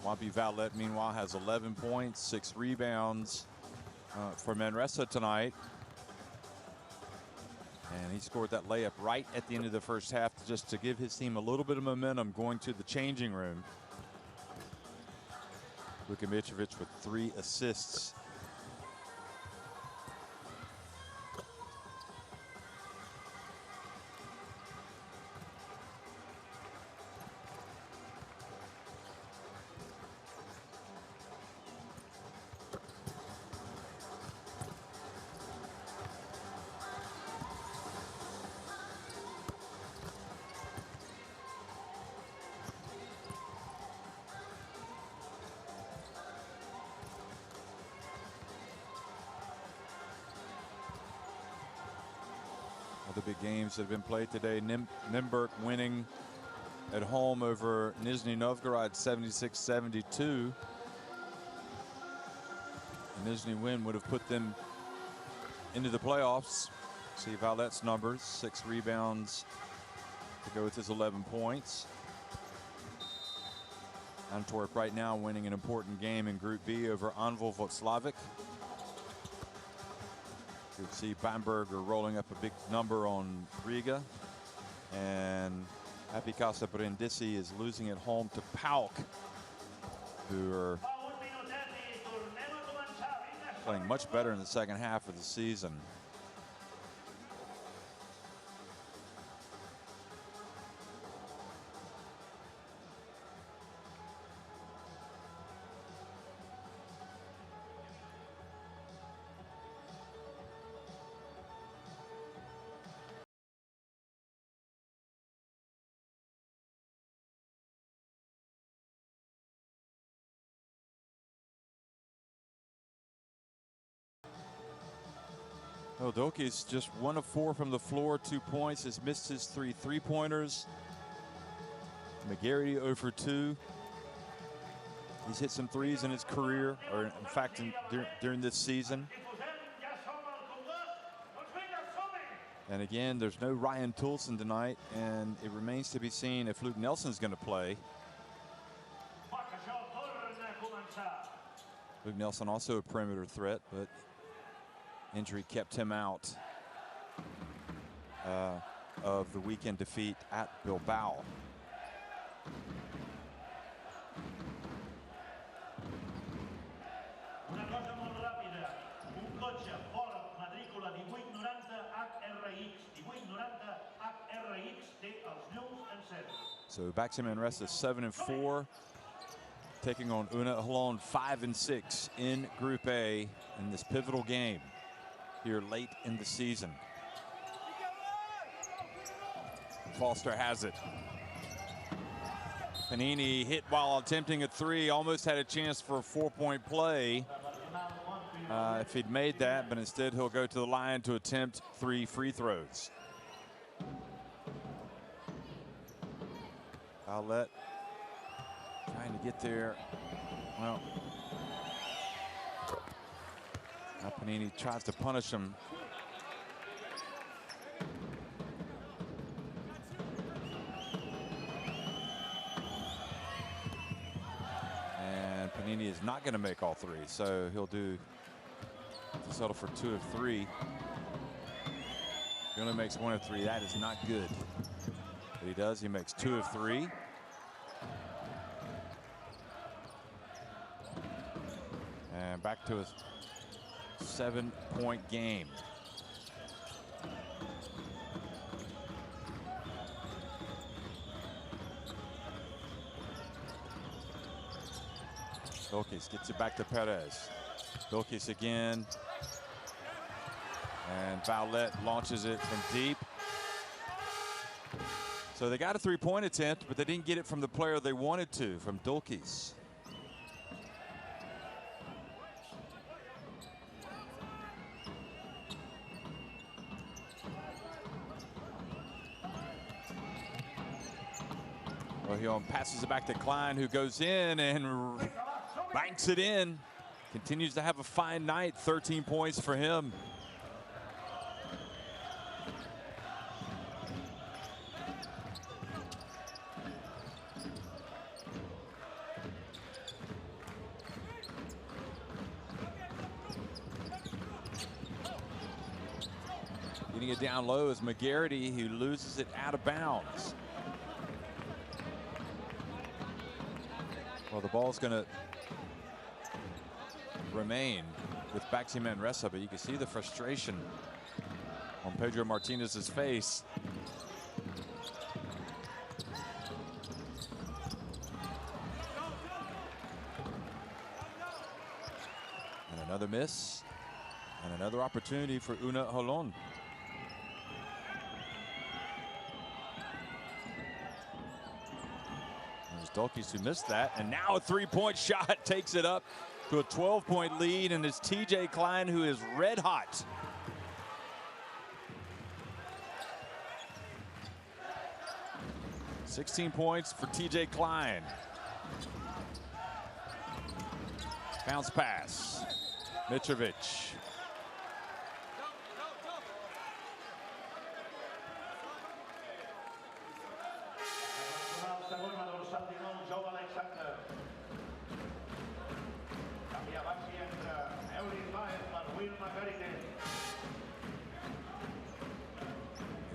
Wabi Valette, meanwhile, has 11 points, 6 rebounds for Manresa tonight. And he scored that layup right at the end of the first half just to give his team a little bit of momentum going to the changing room. Luka Mitrovic with 3 assists. The big games that have been played today. Nymburk winning at home over Nizhny Novgorod 76-72. A Nizhny win would have put them into the playoffs. See Valette's numbers, 6 rebounds to go with his 11 points. Antwerp right now winning an important game in Group B over Anwil Włocławek. You can see Bamberger rolling up a big number on Riga, and Happy Casa Brindisi is losing at home to PAOK, who are playing much better in the second half of the season. Doki's just 1 of 4 from the floor, 2 points, has missed his 3 3-pointers. McGarity 0 for 2. He's hit some threes in his career, or in fact during this season. And again, there's no Ryan Toulson tonight, and it remains to be seen if Luke Nelson's going to play. Luke Nelson also a perimeter threat, but injury kept him out of the weekend defeat at Bilbao. Una cosa molt ràpida. Un cotxe Ford matrícula 1890 HRX té els llums encesos. So BAXI Manresa 7-4, taking on UNET Holon 5-6 in Group A in this pivotal game here late in the season. Foster has it. Panini hit while attempting a 3, almost had a chance for a 4-point play if he'd made that, but instead he'll go to the line to attempt 3 free throws. Valette trying to get there. Well, now Panini tries to punish him. Panini is not going to make all 3, so he'll settle for 2 of 3. If he only makes 1 of 3, that is not good. But he does. He makes 2 of 3. And back to a 7-point game. Bilkis gets it back to Perez. Bilkis again. And Vowlett launches it from deep. So they got a 3-point attempt, but they didn't get it from the player they wanted to, from Dulkis. Holon passes it back to Klein, who goes in and banks it in. Continues to have a fine night. 13 points for him. Getting it down low is McGarity, who loses it out of bounds. Well, the ball's going to remain with BAXI Manresa, but you can see the frustration on Pedro Martinez's face. And another miss, and another opportunity for UNET Holon. Dulkis who missed that, and now a 3-point shot takes it up to a 12-point lead, and it's TJ Klein who is red hot. $16 points for TJ Klein. Bounce pass. Mitrovic.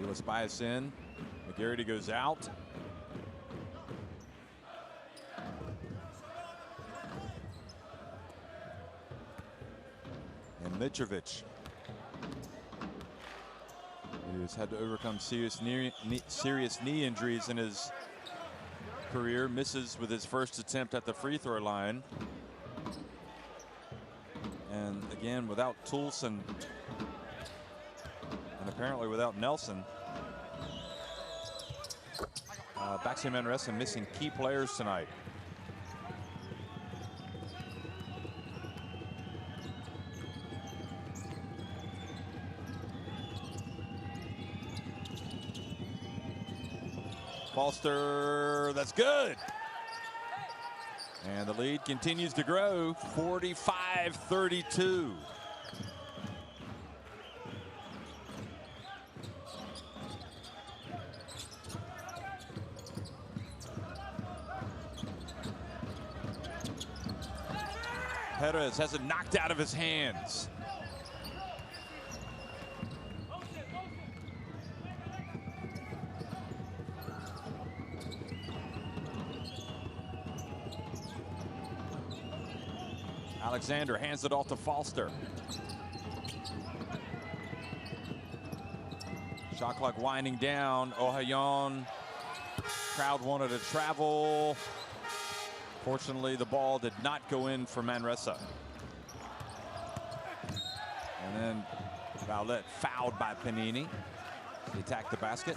Let's buy us in. McGarity goes out. And Mitrovic, who's had to overcome serious knee injuries in his career, misses with his first attempt at the free throw line. And again, without Toulson, and apparently without Nelson, BAXI Manresa missing key players tonight. Foster, that's good. And the lead continues to grow, 45-32. Perez has it knocked out of his hands. Alexander hands it off to Foster. Shot clock winding down. Holon. Crowd wanted to travel. Fortunately, the ball did not go in for Manresa. And then Vowlett fouled by Panini. He attacked the basket.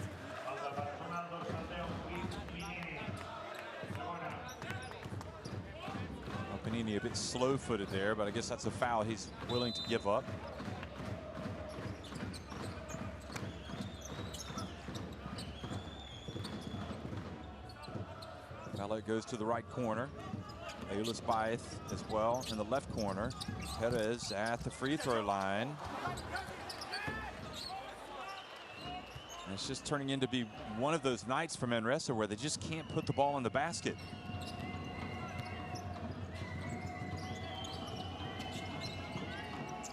Well, Panini a bit slow-footed there, but I guess that's a foul he's willing to give up. Vowlett goes to the right corner. Ayulis Baez as well in the left corner. Perez at the free throw line. And it's just turning into be one of those nights for Manresa where they just can't put the ball in the basket.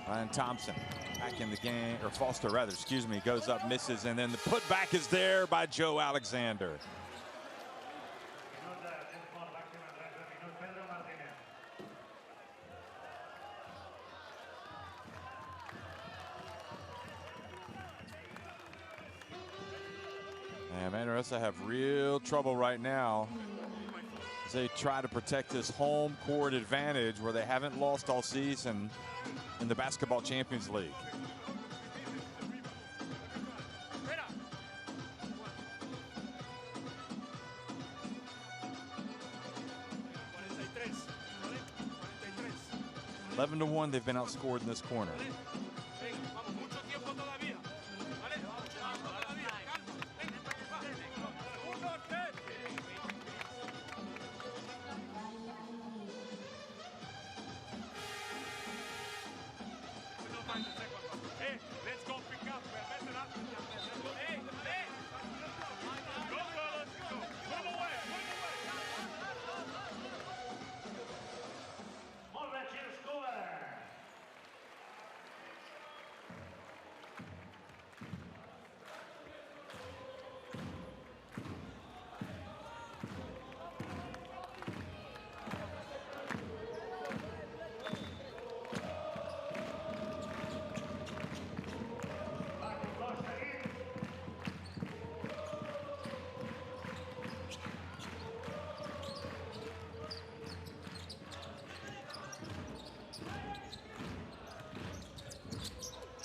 Ryan Thompson back in the game, or Foster rather, excuse me, goes up, misses, and then the putback is there by Joe Alexander. And Manresa have real trouble right now as they try to protect this home court advantage where they haven't lost all season in the Basketball Champions League. Eleven to 1, they've been outscored in this corner.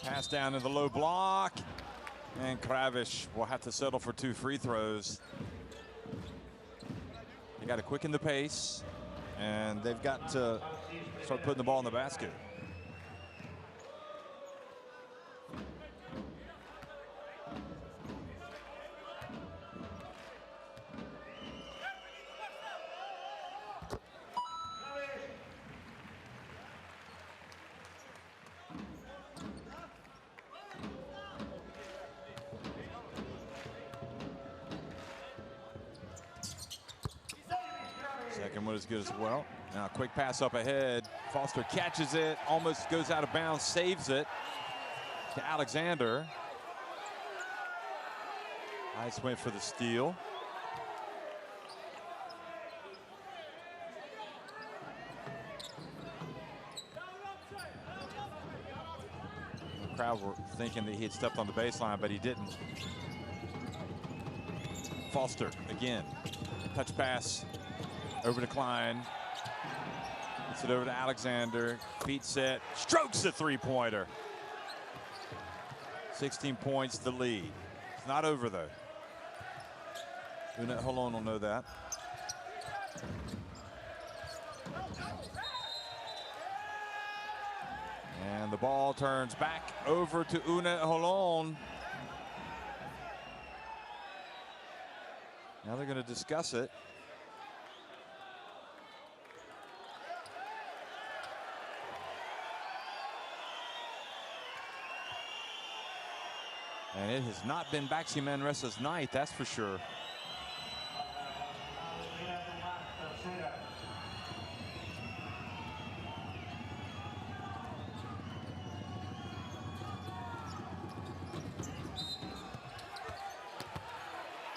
Pass down to the low block, and Kravish will have to settle for 2 free throws. They got to quicken the pace, and they've got to start putting the ball in the basket. Second one is good as well. Now quick pass up ahead. Foster catches it, almost goes out of bounds, saves it to Alexander. Ice went for the steal. The crowd were thinking that he had stepped on the baseline, but he didn't. Foster again, touch pass. Over to Klein. Gets it over to Alexander. Feet set. Strokes the three-pointer. 16 points the lead. It's not over though. UNET Holon will know that. And the ball turns back over to UNET Holon. Now they're going to discuss it. And it has not been BAXI Manresa's night, that's for sure.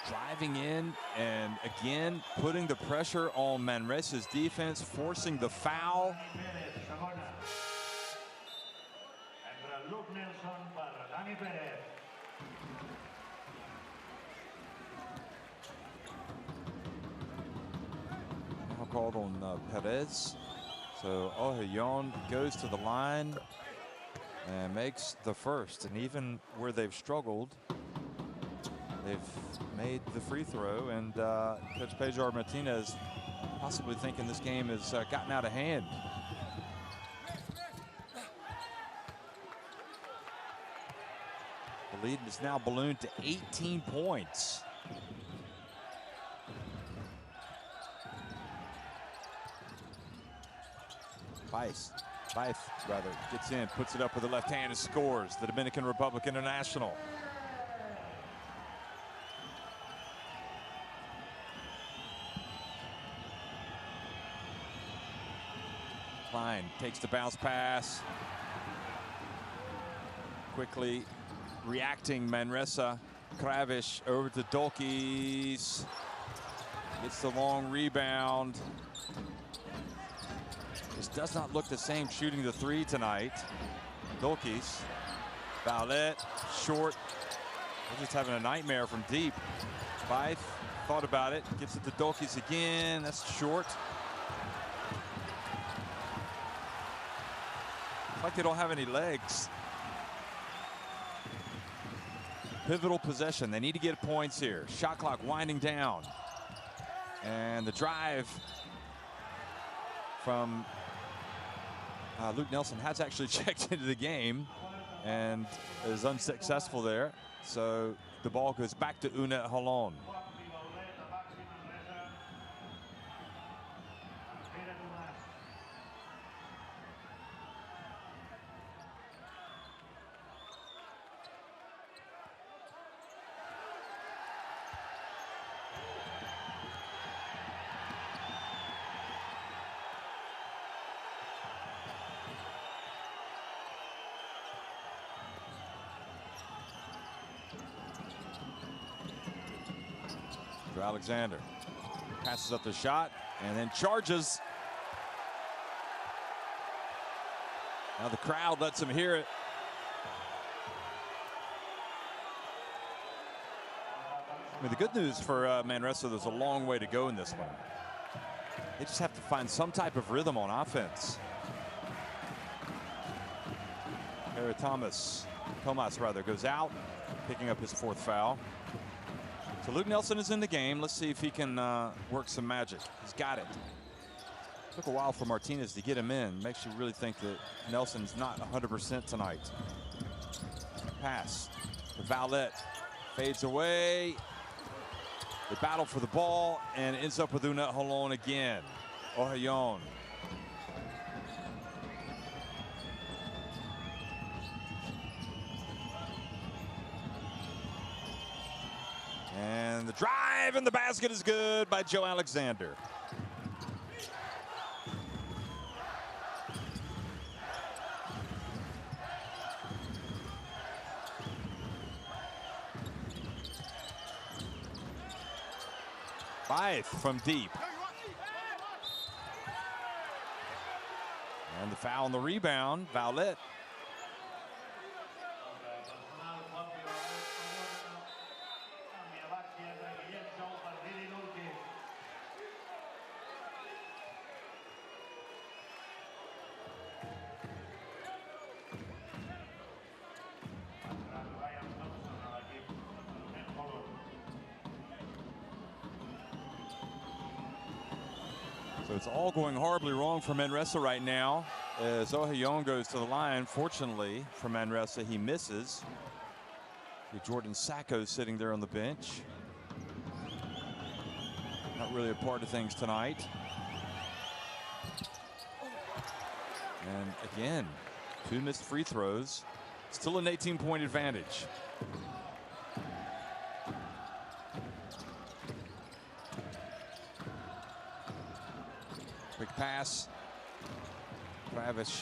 Driving in and again putting the pressure on Manresa's defense, forcing the foul. Now called on Perez. So Holon goes to the line and makes the first. And even where they've struggled, they've made the free throw. And Coach Pedro Martinez possibly thinking this game has gotten out of hand. The lead is now ballooned to 18 points. Fife rather gets in, puts it up with the left hand and scores. The Dominican Republic International. Klein takes the bounce pass. quickly reacting Manresa. Kravish over to Dolkis. Gets the long rebound. This does not look the same shooting the three tonight. Dolkis. Vallette, short. They're just having a nightmare from deep. Fife thought about it. Gives it to Dolkis again. That's short. It's like they don't have any legs. Pivotal possession. They need to get points here. Shot clock winding down. And the drive from Luke Nelson has actually checked into the game and is unsuccessful there. So the ball goes back to UNET Holon. Alexander passes up the shot and then charges. Now the crowd lets him hear it. I mean, the good news for Manresa, there's a long way to go in this one. They just have to find some type of rhythm on offense. Tomas goes out, picking up his fourth foul. So Luke Nelson is in the game. Let's see if he can work some magic. He's got it. Took a while for Martinez to get him in. Makes you really think that Nelson's not 100% tonight. Pass to Vallette. Fades away. They battle for the ball and ends up with UNET Holon again. Holon. And the drive and the basket is good by Joe Alexander. Five from deep. And the foul on the rebound, Vallette. So it's all going horribly wrong for Manresa right now as Holon goes to the line. Fortunately for Manresa, he misses. Jordan Sacco sitting there on the bench. Not really a part of things tonight. And again, 2 missed free throws. Still an 18-point advantage. Quick pass. Kravish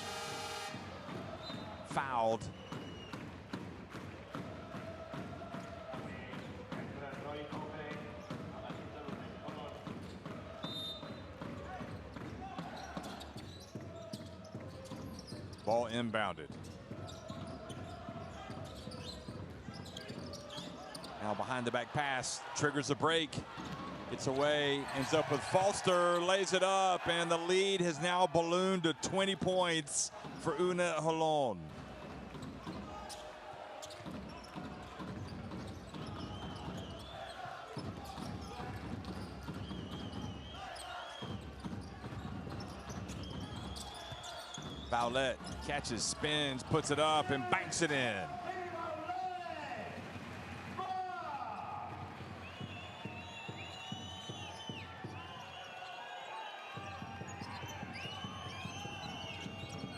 fouled. Ball inbounded. Now behind the back pass, triggers a break. Gets away, ends up with Falster, lays it up, and the lead has now ballooned to 20 points for UNET Holon. Vallette catches, spins, puts it up, and banks it in.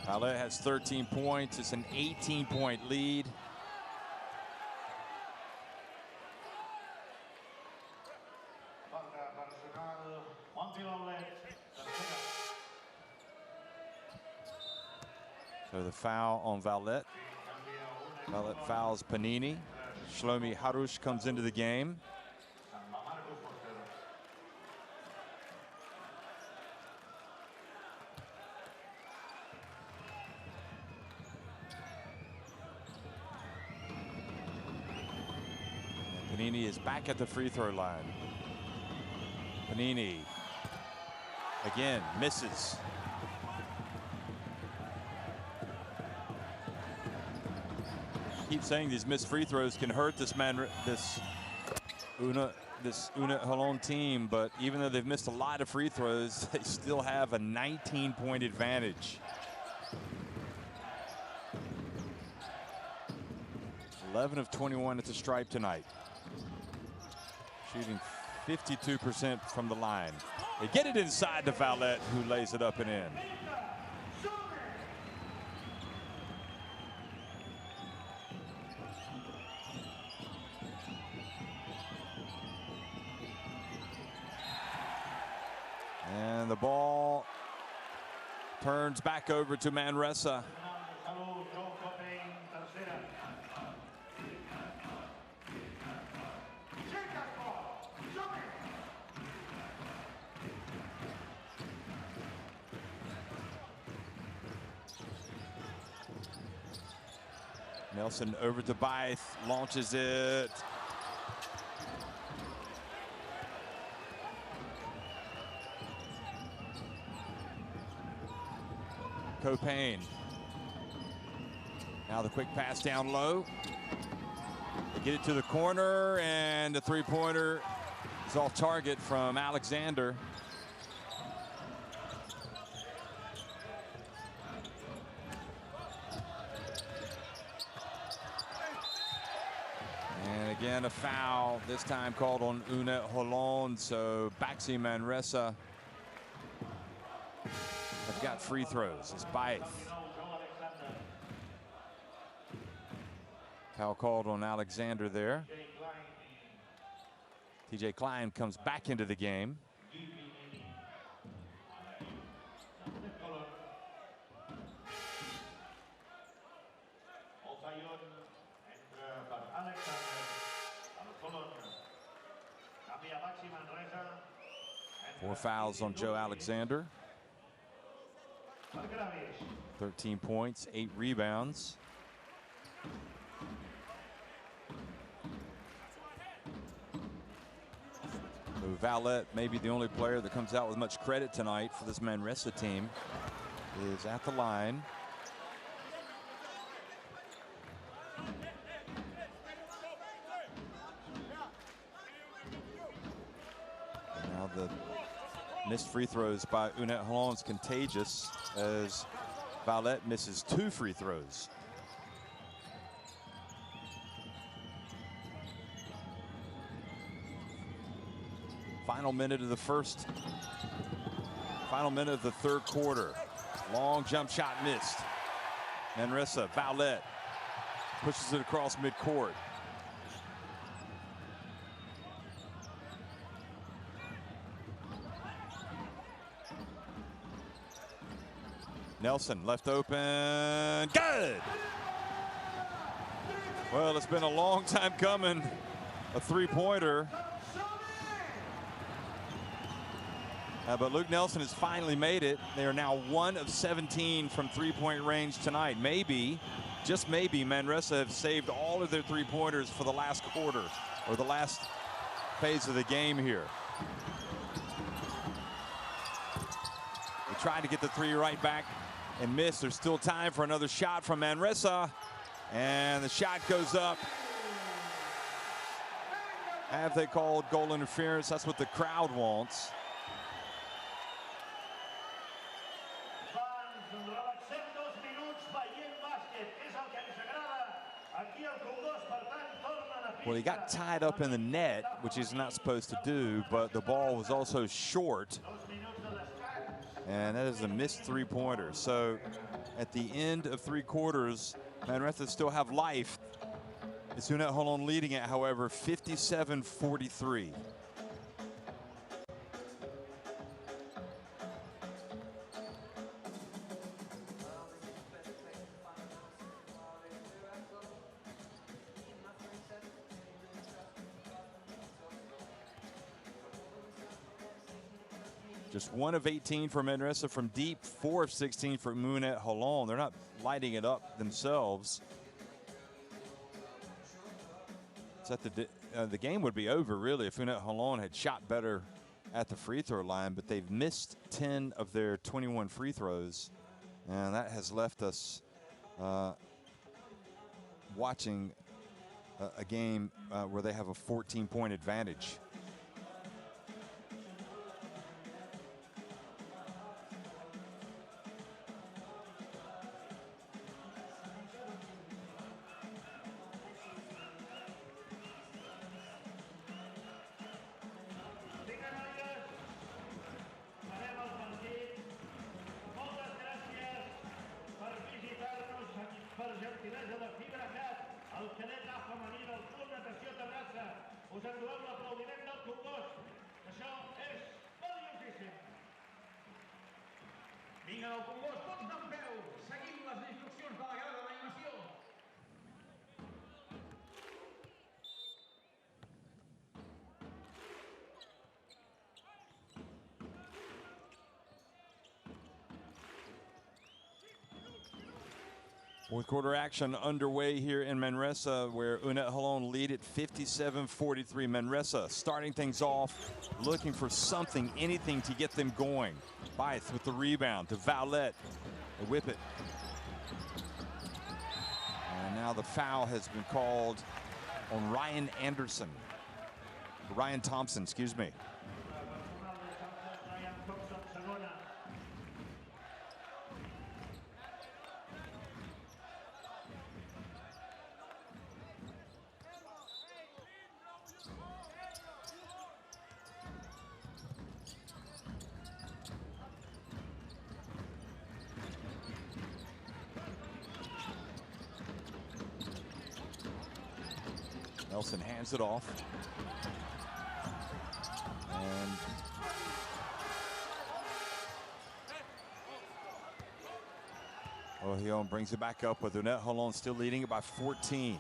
Vallette has 13 points. It's an 18-point lead. So the foul on Vallette. Valette fouls Panini. Shlomi Harush comes into the game. Panini is back at the free throw line. Panini again misses. Keep saying these missed free throws can hurt this UNET Holon team, but even though they've missed a lot of free throws, they still have a 19-point advantage. 11 of 21 at the stripe tonight. Shooting 52% from the line. They get it inside to Valette, who lays it up and in. And the ball turns back over to Manresa. Nelson over to Byth, launches it. Copain. Now the quick pass down low. They get it to the corner, and the three-pointer is off target from Alexander. And again, a foul, this time called on UNET Holon, so BAXI Manresa have got free throws. It's Byth. Foul called on Alexander there. TJ Klein comes back into the game. Four fouls on Joe Alexander. 13 points, 8 rebounds. So Valette, maybe the only player that comes out with much credit tonight for this Manresa team, is at the line. And now the missed free throws by UNET Holon is contagious, as Valette misses 2 free throws. Final minute of the third quarter. Long jump shot missed. Manresa, Valette pushes it across midcourt. Nelson left open, good. Well, it's been a long time coming, a three-pointer. But Luke Nelson has finally made it. They are now 1 of 17 from three-point range tonight. Maybe, just maybe, Manresa have saved all of their three-pointers for the last quarter, or the last phase of the game here. They tried to get the three right back and missed. There's still time for another shot from Manresa, and the shot goes up. Have they called goal interference? That's what the crowd wants. Well, he got tied up in the net, which he's not supposed to do, but the ball was also short. And that is a missed three-pointer. So at the end of 3 quarters, Manresa still have life. It's UNET Holon leading it, however, 57-43. Just 1 of 18 for Manresa from deep, 4 of 16 for UNET Holon. They're not lighting it up themselves. It's at the game would be over really if UNET Holon had shot better at the free throw line, but they've missed 10 of their 21 free throws, and that has left us watching a game where they have a 14-point advantage. Us endueu l'aplaudiment del Congost. Això és valiosíssim. Vinga, del Congost, tots d'en peu. Seguim les instruccions de la grada d'animació. Fourth quarter action underway here in Manresa, where UNET Holon lead at 57-43. Manresa starting things off, looking for something, anything to get them going. Byth with the rebound to Vallette. They whip it. And now the foul has been called on Ryan Thompson, excuse me. Nelson hands it off. And Ohion brings it back up with UNET Holon still leading it by 14.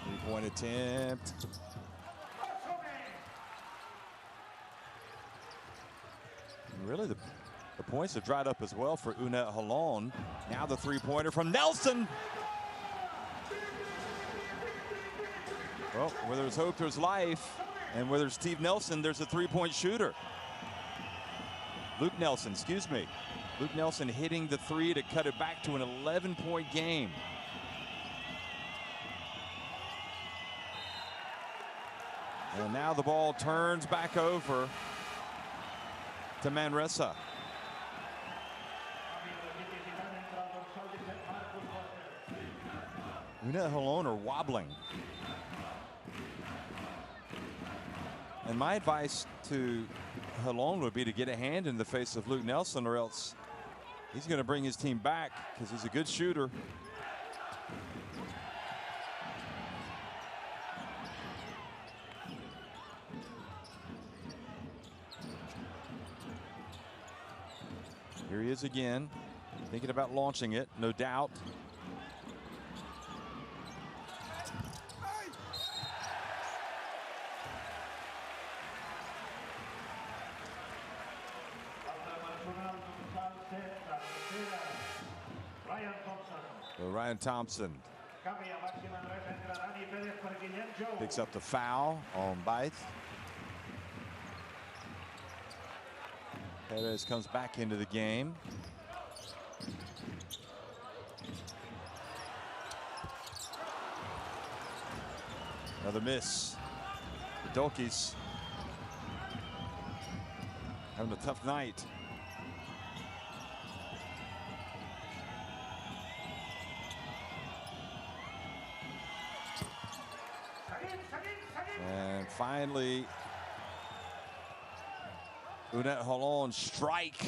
Three-point attempt. Really, the points have dried up as well for UNET Holon. Now the three-pointer from Nelson. Well, where there's hope, there's life. And where there's Steve Nelson, there's a three-point shooter. Luke Nelson, excuse me. Luke Nelson hitting the three to cut it back to an 11-point game. And now the ball turns back over to Manresa. UNET Holon are wobbling. And my advice to Holon would be to get a hand in the face of Luke Nelson, or else he's going to bring his team back because he's a good shooter. Here he is again, thinking about launching it, no doubt. So Ryan Thompson picks up the foul on Byth. Perez comes back into the game. Another miss. The Dolkies having a tough night. And finally, UNET Holon strike.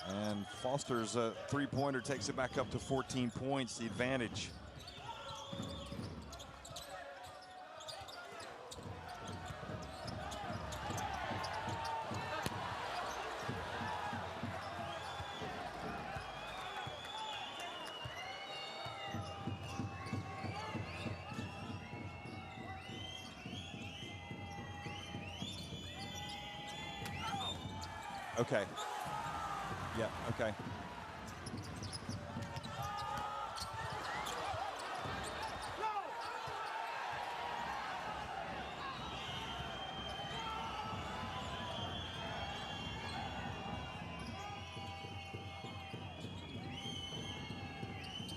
And Foster's three-pointer takes it back up to 14 points, the advantage. Okay. Yeah, okay.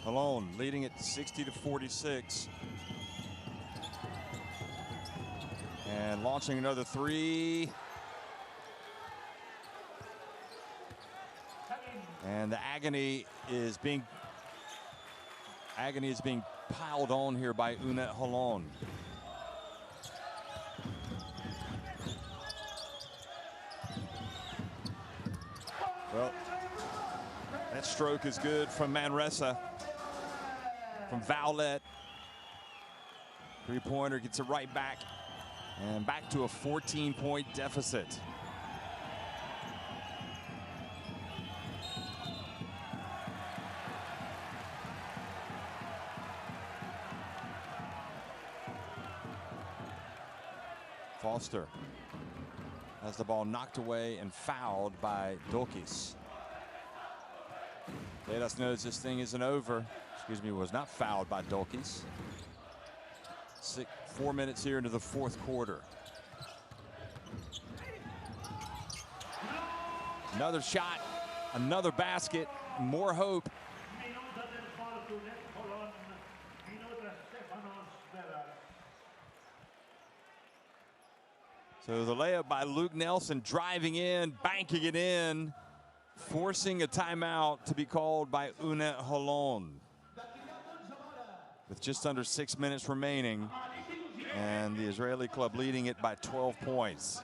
Holon leading it 60-46. And launching another three. And the agony is being piled on here by UNET Holon. Well, that stroke is good from Manresa. From Vowlet. Three-pointer gets it right back. And back to a 14-point deficit. Foster has the ball knocked away and fouled by Dokis. Let us know this thing isn't over. Excuse me, was not fouled by Dokis. 4 minutes here into the fourth quarter. Another shot, another basket, more hope. So the layup by Luke Nelson, driving in, banking it in, forcing a timeout to be called by UNET Holon. With just under 6 minutes remaining, and the Israeli club leading it by 12 points.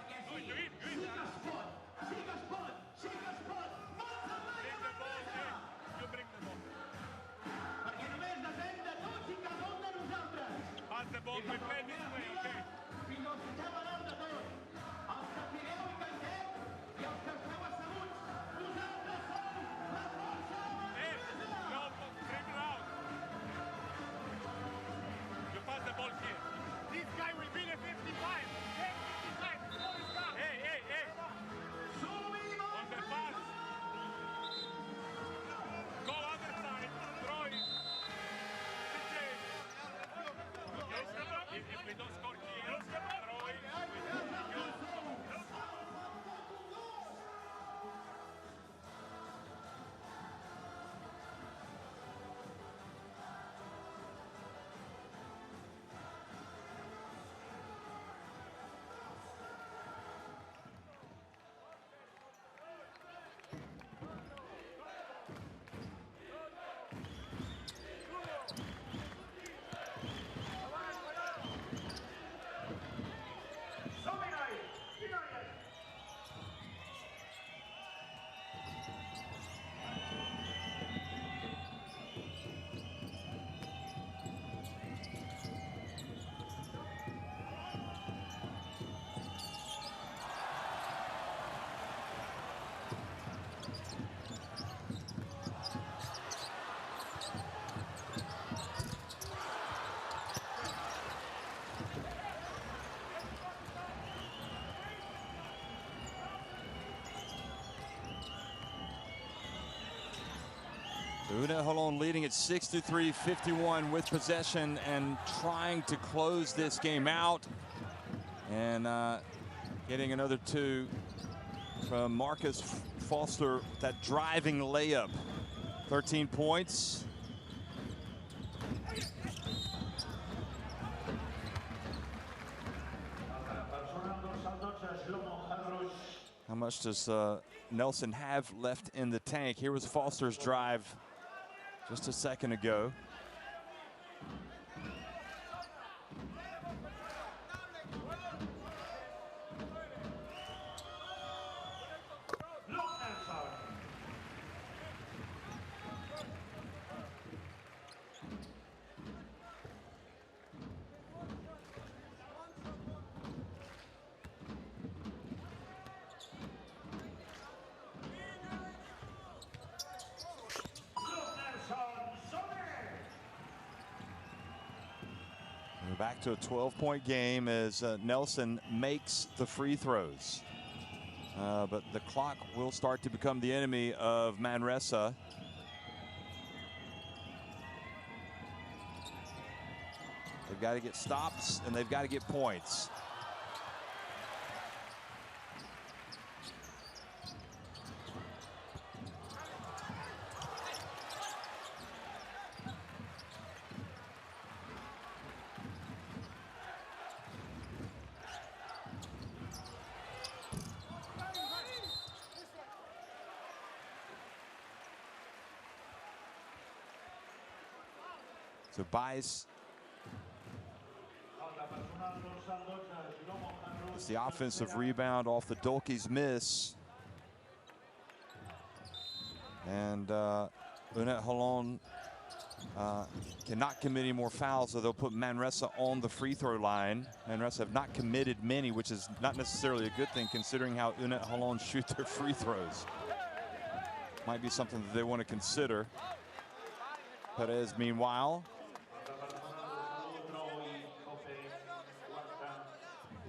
UNET Holon leading at 63-51 with possession and trying to close this game out. And getting another two from Marcus Foster, that driving layup. 13 points. How much does Nelson have left in the tank? Here was Foster's drive just a second ago. Back to a 12-point game as Nelson makes the free throws. But the clock will start to become the enemy of Manresa. They've got to get stops and they've got to get points. So Bice it's the offensive rebound off the Dolke's miss. And UNET Holon cannot commit any more fouls, so they'll put Manresa on the free throw line. Manresa have not committed many, which is not necessarily a good thing considering how UNET Holon shoot their free throws. Might be something that they want to consider. Perez, meanwhile,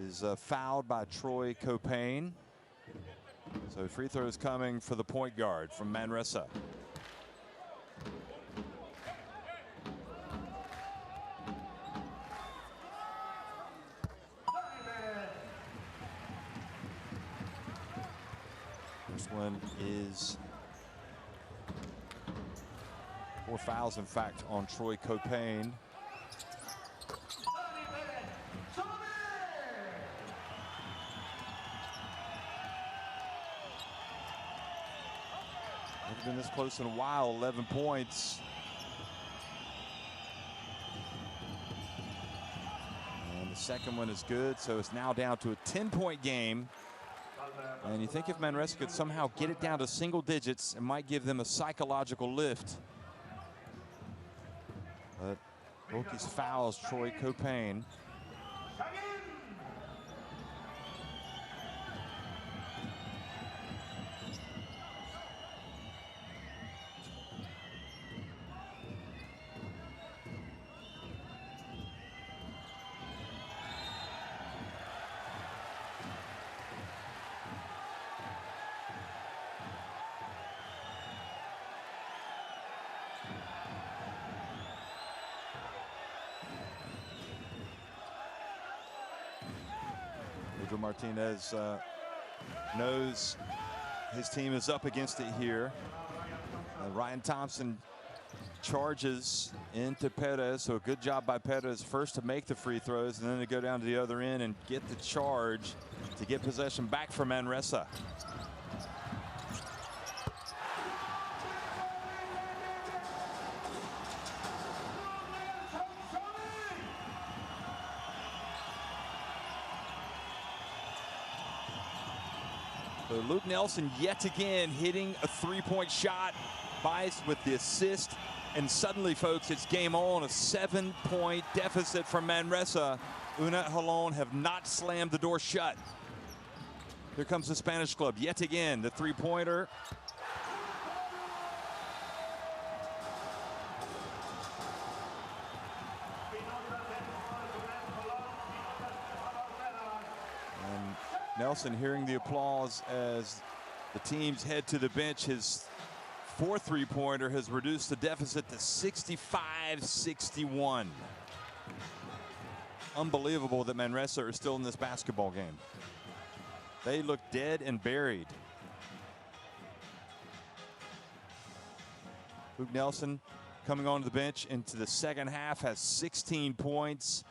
is fouled by Troy Copain. So free throws coming for the point guard from Manresa. First one is 4 fouls, in fact, on Troy Copain. Never been this close in a while, 11 points. And the second one is good, so it's now down to a 10-point game. And you think if Manresa could somehow get it down to single digits, it might give them a psychological lift. But Wilkes fouls Troy Copain. Martinez knows his team is up against it here. Ryan Thompson charges into Perez, so a good job by Perez first to make the free throws and then to go down to the other end and get the charge to get possession back for Manresa. So Luke Nelson yet again hitting a three-point shot. Bice with the assist. And suddenly, folks, it's game on. A 7-point deficit from Manresa. UNET Holon have not slammed the door shut. Here comes the Spanish club yet again. The three-pointer. Nelson hearing the applause as the teams head to the bench. His fourth three-pointer has reduced the deficit to 65-61. Unbelievable that Manresa are still in this basketball game. They look dead and buried. Luke Nelson coming onto the bench into the second half has 16 points.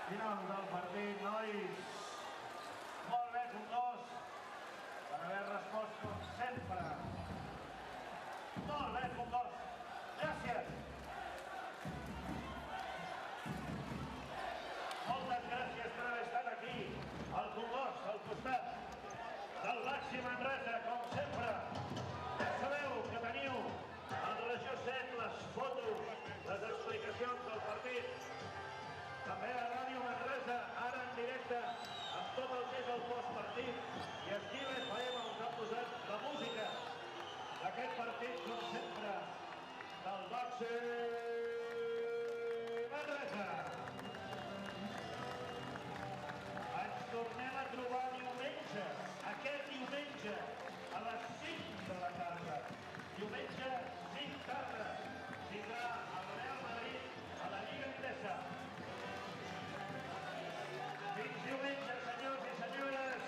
Final del partit, nois. Molt bé, Congost, per haver respost com sempre. Molt bé, Congost. Gràcies. Moltes gràcies per haver estat aquí, al Congost, al costat del BAXI Manresa, com sempre. Ja sabeu que teniu a la regió 7 les fotos, les explicacions del partit. També a Ràdio Manresa, ara en directe, amb tot el que és el postpartit. I aquí l'FM us ha posat la música d'aquest partit, com sempre, del BAXI Manresa. Ens tornem a trobar diumenge, aquest diumenge, a les 5 de la tarda. Diumenge, 5 tarda, tindrà el Real Madrid a la Lliga Endesa. Fins diumenge, senyors i senyores.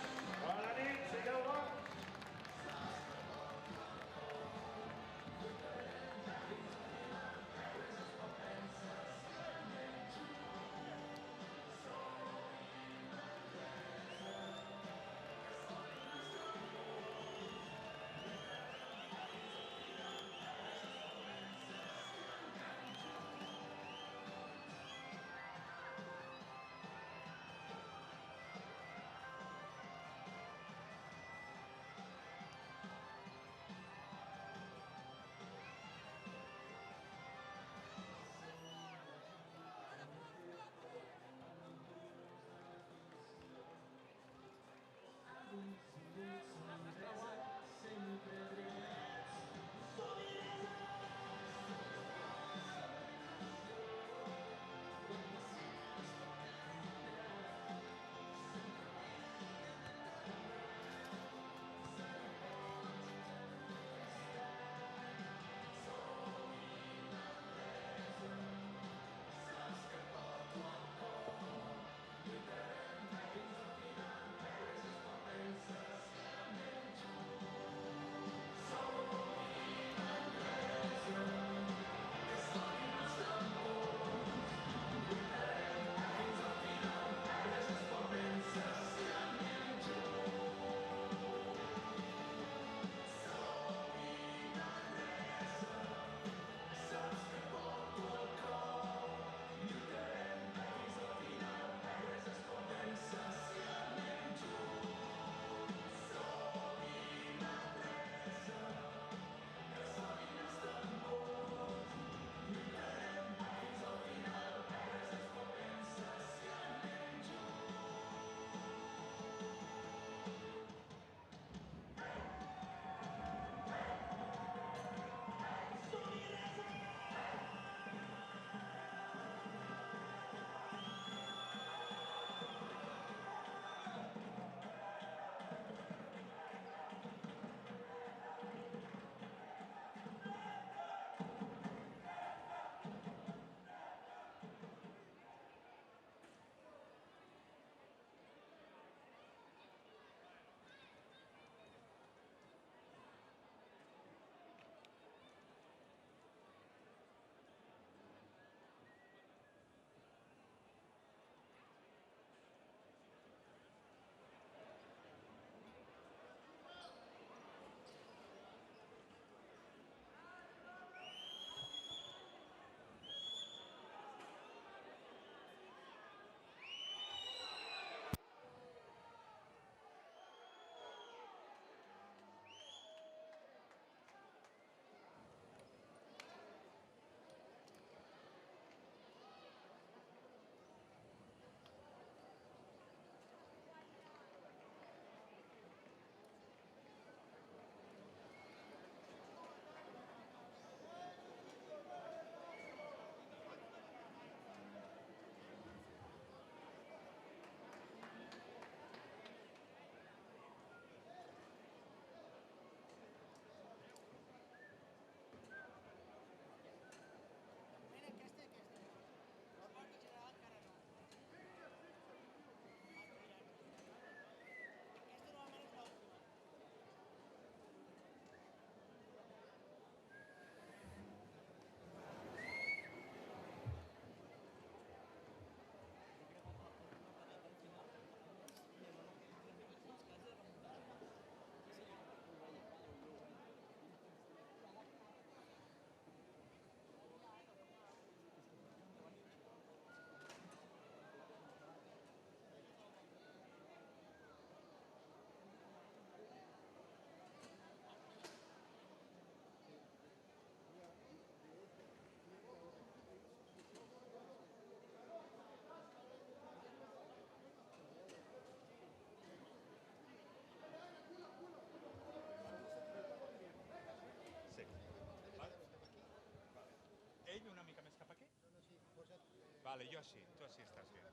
Vale, yo sí, tú así estás bien.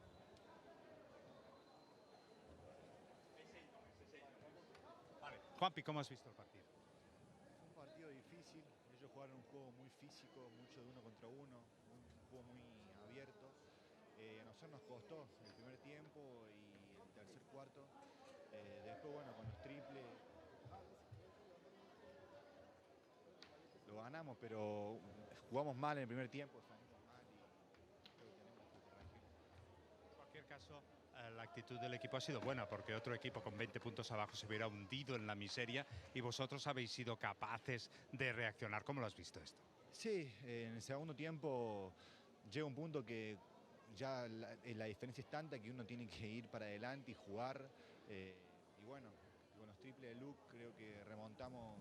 Vale, Juanpi, ¿cómo has visto el partido? Un partido difícil, ellos jugaron un juego muy físico, mucho de uno contra uno, un juego muy abierto. A nosotros nos costó el primer tiempo y el tercer cuarto. Después, bueno, con los triples lo ganamos, pero jugamos mal en el primer tiempo, salimos mal y creo que tenemos que corregirlo. En cualquier caso, la actitud del equipo ha sido buena, porque otro equipo con 20 puntos abajo se hubiera hundido en la miseria y vosotros habéis sido capaces de reaccionar. ¿Cómo lo has visto esto? Sí, en el segundo tiempo llega un punto que ya la diferencia es tanta que uno tiene que ir para adelante y jugar. Y bueno, con los triples de Luke creo que remontamos